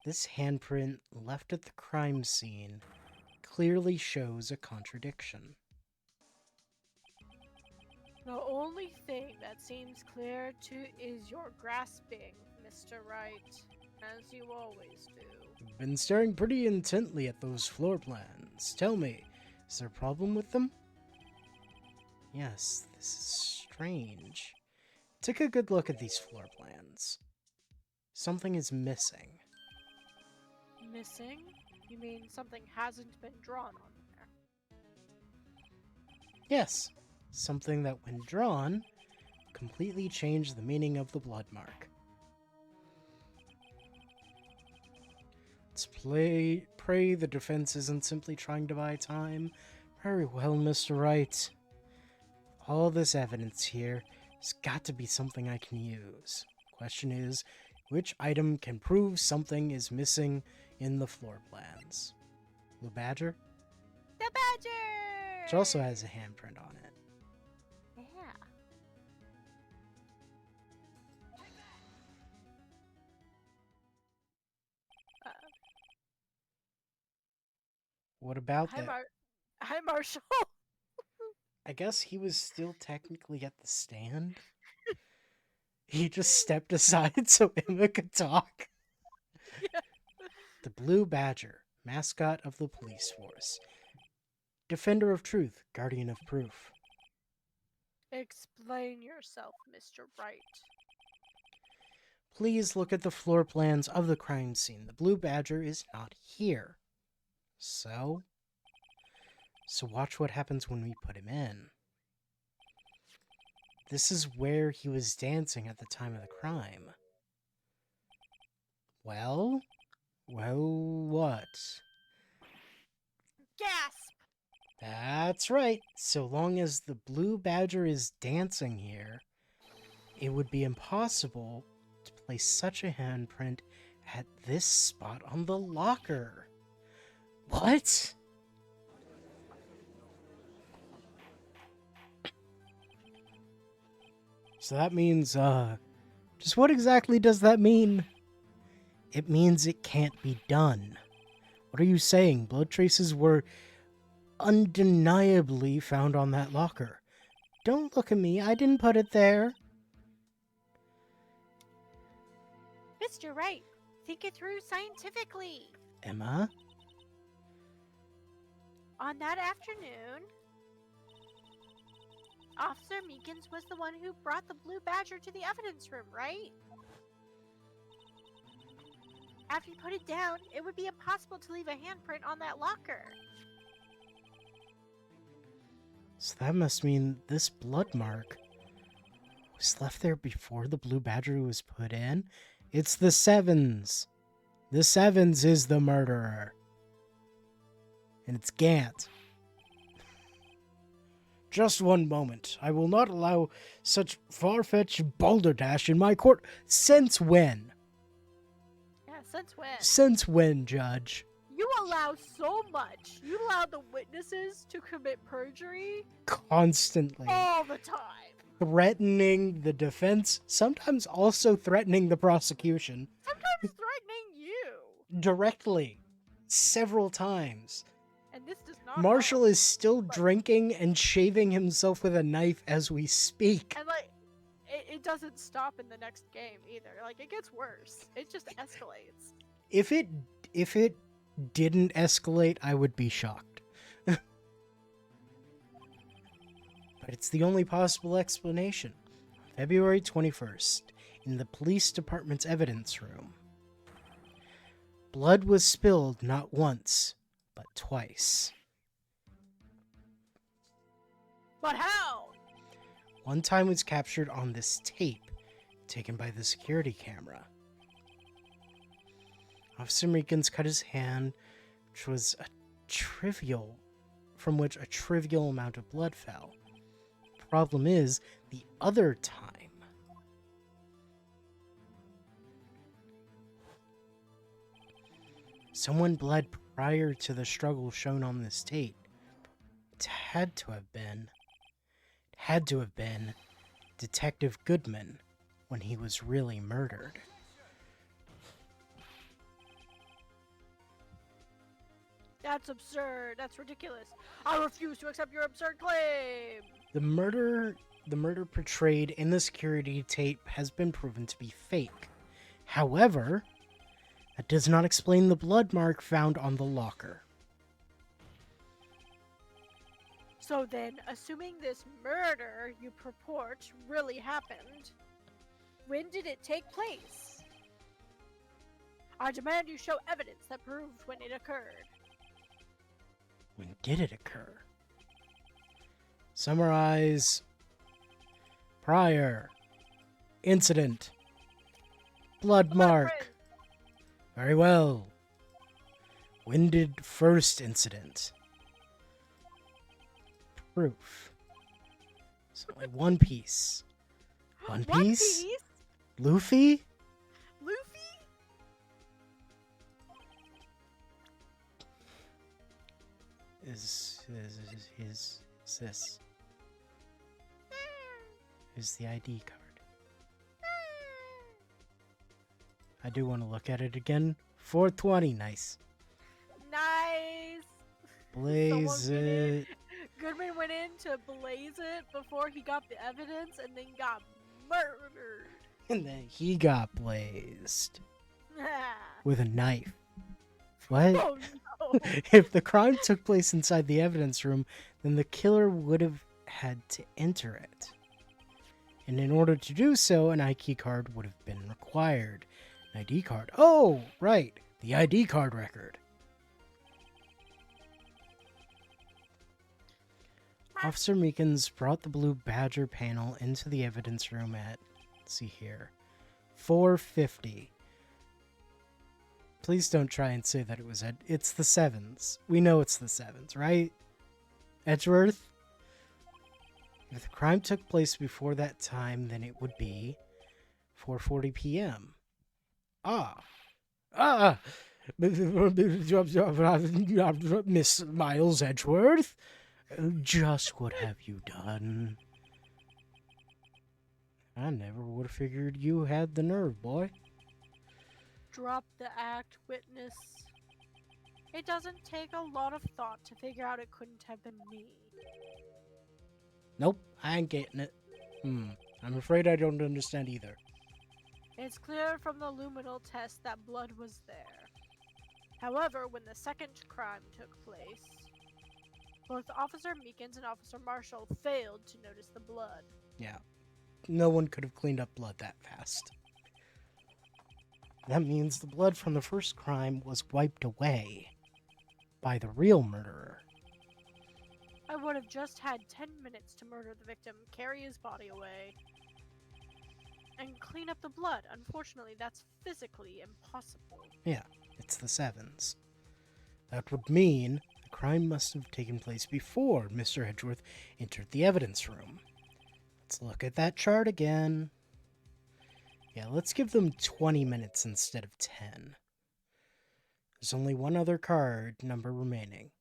This handprint left at the crime scene clearly shows a contradiction. The only thing that seems clear to is your grasping, Mr. Wright. As you always do. I've been staring pretty intently at those floor plans. Tell me, is there a problem with them? Yes, this is strange. Take a good look at these floor plans. Something is missing. Missing? You mean something hasn't been drawn on there? Yes, something that when drawn, completely changed the meaning of the blood mark. Let's pray the defense isn't simply trying to buy time. Very well, Mr. Wright. All this evidence here, there's got to be something I can use. Question is, which item can prove something is missing in the floor plans? Blue Badger? The badger! Which also has a handprint on it. Yeah. What about that? Hi, Marshall. I guess he was still technically at the stand. He just stepped aside so Emma could talk. Yeah. The Blue Badger, mascot of the police force. Defender of truth, guardian of proof. Explain yourself, Mr. Wright. Please look at the floor plans of the crime scene. The Blue Badger is not here. So watch what happens when we put him in. This is where he was dancing at the time of the crime. Well, what? Gasp! That's right. So long as the Blue Badger is dancing here, it would be impossible to place such a handprint at this spot on the locker. What? So that means, just what exactly does that mean? It means it can't be done. What are you saying? Blood traces were undeniably found on that locker. Don't look at me, I didn't put it there. Mr. Wright, think it through scientifically. Emma? On that afternoon, Officer Meekins was the one who brought the Blue Badger to the evidence room, right? After you put it down, it would be impossible to leave a handprint on that locker. So that must mean this blood mark was left there before the Blue Badger was put in? It's the Sevens. The Sevens is the murderer. And it's Gant. Just one moment. I will not allow such far-fetched balderdash in my court. Since when? Yeah, since when? Since when, Judge? You allow so much. You allow the witnesses to commit perjury Constantly. all the time. Threatening the defense, sometimes also threatening the prosecution. Sometimes threatening you. Directly. Several times. And this does not Marshall help. is still drinking and shaving himself with a knife as we speak. And like, it doesn't stop in the next game either. Like, it gets worse. It just escalates. If it didn't escalate, I would be shocked. But it's the only possible explanation. February 21st, in the police department's evidence room. Blood was spilled not once, but twice. But how? One time was captured on this tape, taken by the security camera. Officer Meekins cut his hand, from which a trivial amount of blood fell. Problem is, the other time, someone bled prior to the struggle shown on this tape. It had to have been Detective Goodman when he was really murdered. That's absurd. That's ridiculous. I refuse to accept your absurd claim. The murder portrayed in the security tape has been proven to be fake. However, That does not explain the blood mark found on the locker. So then, assuming this murder you purport really happened, when did it take place? I demand you show evidence that proved when it occurred. When did it occur? Summarize. Prior. Incident. Blood mark. Footprint. Very well. When did first incident? Proof. It's only one piece. One Piece? Luffy? Luffy? Is this? Is the ID card. I do want to look at it again. 420, nice. Nice. Blaze Someone went in- it. Goodman went in to blaze it before he got the evidence and then got murdered. And then he got blazed with a knife. What? Oh no. If the crime took place inside the evidence room, then the killer would have had to enter it. And in order to do so, an ID card would have been required. An ID card. Oh, right. The ID card record. Officer Meekins brought the Blue Badger panel into the evidence room at, let's see here, 4:50. Please don't try and say that it was it's the 7s. We know it's the 7s, right? Edgeworth? If the crime took place before that time, then it would be 4:40 p.m. Miss Miles Edgeworth? Just what have you done? I never would have figured you had the nerve, boy. Drop the act, witness. It doesn't take a lot of thought to figure out it couldn't have been me. Nope, I ain't getting it. I'm afraid I don't understand either. It's clear from the luminal test that blood was there. However, when the second crime took place, both Officer Meekins and Officer Marshall failed to notice the blood. Yeah, no one could have cleaned up blood that fast. That means the blood from the first crime was wiped away by the real murderer. I would have just had 10 minutes to murder the victim, carry his body away, and clean up the blood. Unfortunately, that's physically impossible. Yeah, it's the 7s. That would mean the crime must have taken place before Mr. Edgeworth entered the evidence room. Let's look at that chart again. Yeah, let's give them 20 minutes instead of 10. There's only one other card number remaining.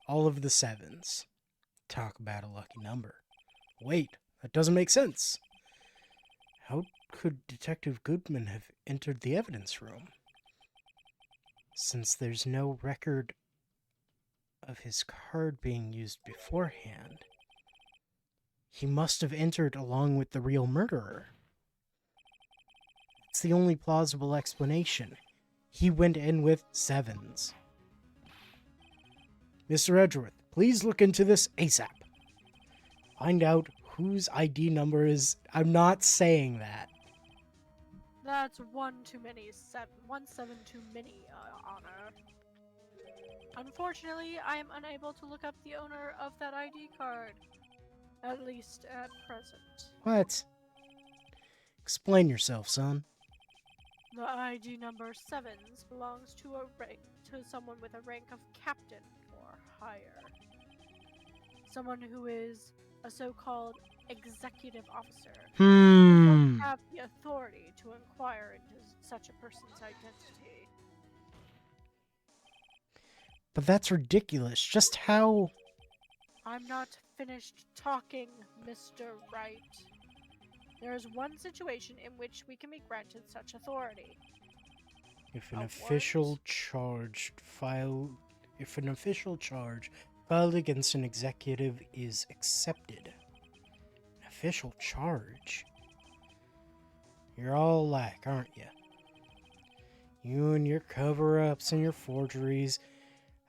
All of the 7s. Talk about a lucky number. Wait, that doesn't make sense. How could Detective Goodman have entered the evidence room? Since there's no record of his card being used beforehand, he must have entered along with the real murderer. It's the only plausible explanation. He went in with 7s. Mr. Edgeworth, please look into this ASAP. Find out whose ID number is... I'm not saying that. That's one too many. 7 too many, Honor. Unfortunately, I am unable to look up the owner of that ID card. At least at present. What? Explain yourself, son. The ID number 7s belongs to someone with a rank of captain or higher. Someone who is a so-called executive officer. Don't have the authority to inquire into such a person's identity. But that's ridiculous. Just how... I'm not finished talking, Mr. Wright. There is one situation in which we can be granted such authority. If an A official charge filed against an executive is accepted. An official charge? You're all lack, aren't you? You and your cover-ups and your forgeries.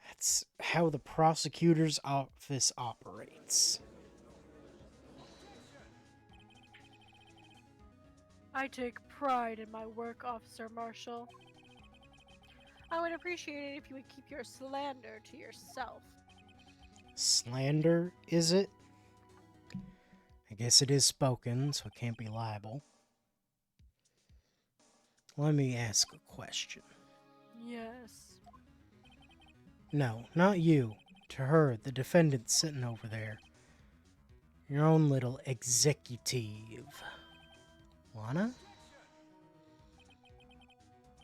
That's how the prosecutor's office operates. I take pride in my work, Officer Marshall. I would appreciate it if you would keep your slander to yourself. Slander, is it? I guess it is spoken, so it can't be liable. Let me ask a question. Yes. No, not you. To her, the defendant sitting over there. Your own little executive. Lana?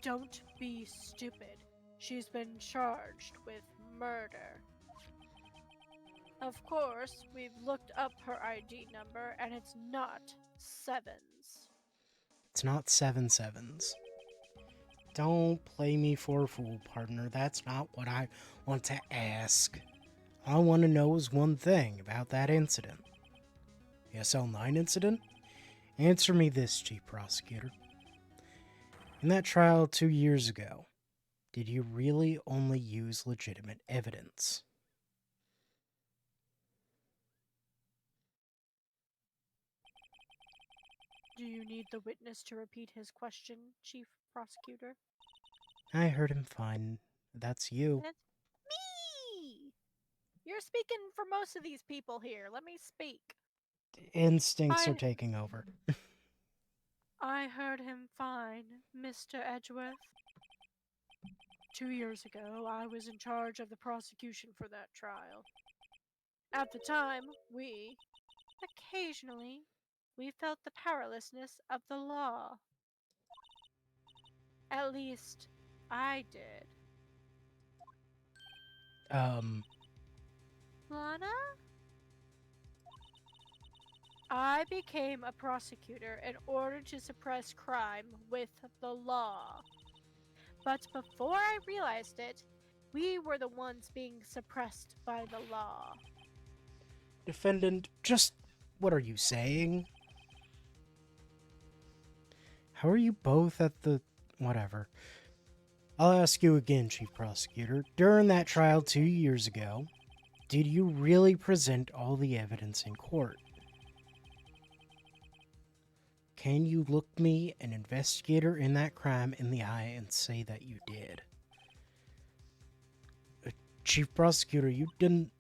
Don't be stupid. She's been charged with murder. Of course, we've looked up her ID number, and it's not sevens. It's not 7 sevens. Don't play me for a fool, partner. That's not what I want to ask. All I want to know is one thing about that incident. The SL9 incident? Answer me this, Chief Prosecutor. In that trial 2 years ago, did you really only use legitimate evidence? Do you need the witness to repeat his question, Chief Prosecutor? I heard him fine. That's you. And it's me! You're speaking for most of these people here. Let me speak. Instincts are taking over. I heard him fine, Mr. Edgeworth. 2 years ago, I was in charge of the prosecution for that trial. At the time, occasionally, we felt the powerlessness of the law. At least, I did. Lana? I became a prosecutor in order to suppress crime with the law. But before I realized it, we were the ones being suppressed by the law. Defendant, just what are you saying? How are you both at the... whatever. I'll ask you again, Chief Prosecutor. During that trial 2 years ago, did you really present all the evidence in court? Can you look me, an investigator in that crime, in the eye and say that you did? Chief Prosecutor, you didn't...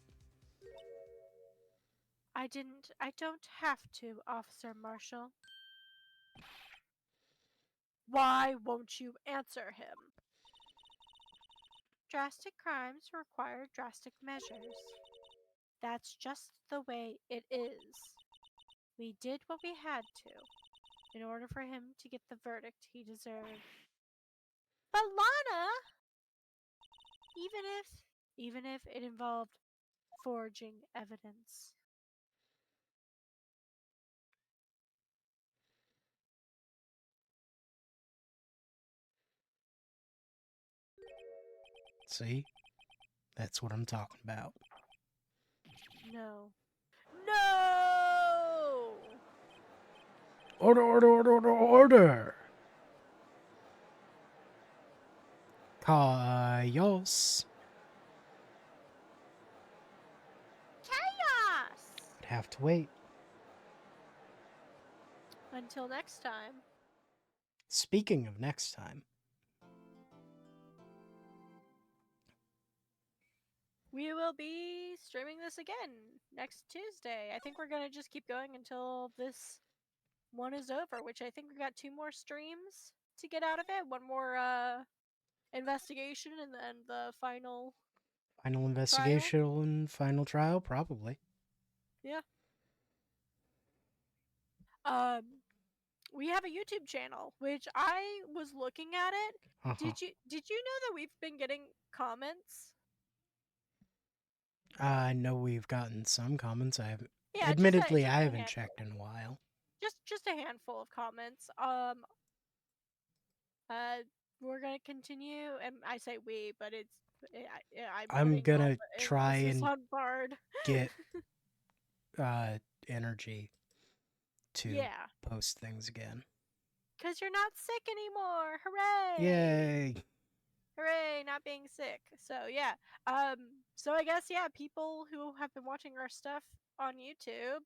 I don't have to, Officer Marshall. Why won't you answer him? Drastic crimes require drastic measures. That's just the way it is. We did what we had to in order for him to get the verdict he deserved. But Lana, even if it involved forging evidence. See? That's what I'm talking about. No. No! Order, order, order, order, order! Chaos. Chaos! I'd have to wait. Until next time. Speaking of next time, we will be streaming this again next Tuesday. I think we're going to just keep going until this one is over, which I think we got 2 more streams to get out of it. One more investigation and then the final investigation and final trial, probably. Yeah. We have a YouTube channel, which I was looking at it. Did you know that we've been getting comments? I know we've gotten some comments. I haven't. Yeah, admittedly, I haven't checked in a while. Just a handful of comments. We're gonna continue, and I say we, but it's I'm gonna try and get energy to post things again. Because you're not sick anymore. Hooray! Yay! Hooray, not being sick. So yeah. So I guess yeah, people who have been watching our stuff on YouTube,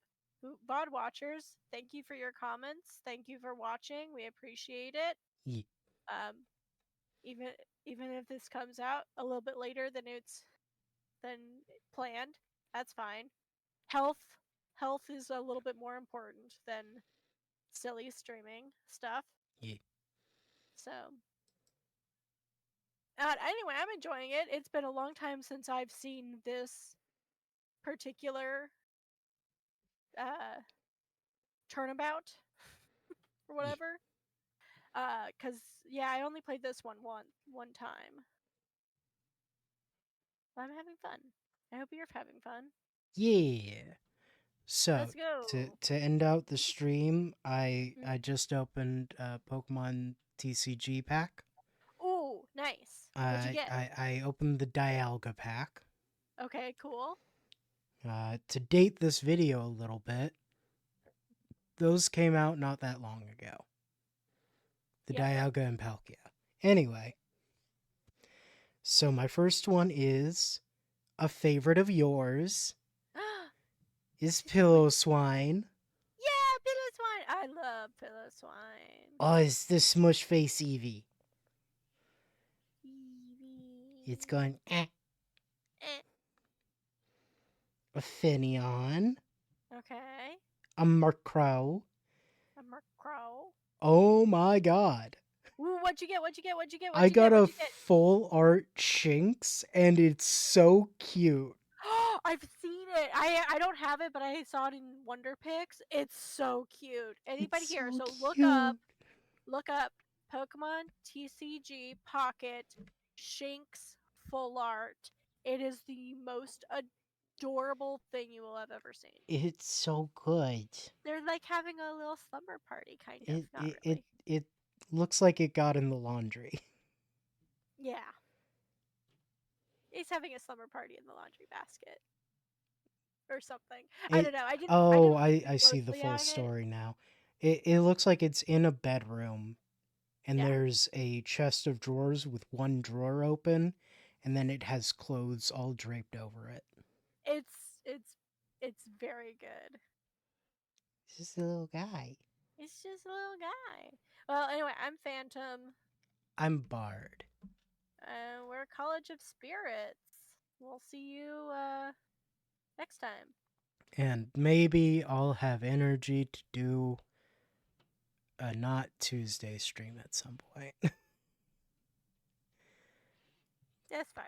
VOD watchers, thank you for your comments. Thank you for watching. We appreciate it. Ye- Um even even if this comes out a little bit later than planned, that's fine. Health is a little bit more important than silly streaming stuff. Yeah. So anyway, I'm enjoying it. It's been a long time since I've seen this particular turnabout or whatever. Cause yeah, I only played this one time. But I'm having fun. I hope you're having fun. Yeah. So Let's go. to end out the stream, I Mm. just opened a Pokemon TCG pack. Ooh, nice. What'd you get? I opened the Dialga pack. Okay, cool. To date this video a little bit, those came out not that long ago. The Yep. Dialga and Palkia. Anyway, so my first one is a favorite of yours is Pillow Swine. Yeah, Pillow Swine. I love Pillow Swine. Oh, it's the Smush Face Eevee. It's Eevee. going Eh. a Finneon, Okay. a Murkrow. A Murkrow. Oh my god. Ooh, what'd you get? What'd you get? What'd you get? I What'd you got get? a What'd you get? full art Shinx and it's so cute. I've seen it. I don't have it, but I saw it in Wonder Pics. It's so cute. Anybody It's here? so So look up Pokemon TCG Pocket Shinx full art. It is the most adorable thing you will have ever seen. It's so good. They're like having a little slumber party, kind of. It Not it, it really. it looks like it got in the laundry. Yeah. He's having a slumber party in the laundry basket. Or something. I It, don't know. I didn't oh, look I see the closely full at it. story now. It looks like it's in a bedroom and Yeah. there's a chest of drawers with one drawer open and then it has clothes all draped over it. It's very good. It's just a little guy. It's just a little guy. Well, anyway, I'm Phantom. I'm Bard. We're College of Spirits. We'll see you next time. And maybe I'll have energy to do a not Tuesday stream at some point. That's fine.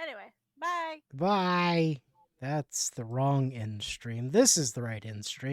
Anyway, bye. Bye. That's the wrong end stream. This is the right end stream.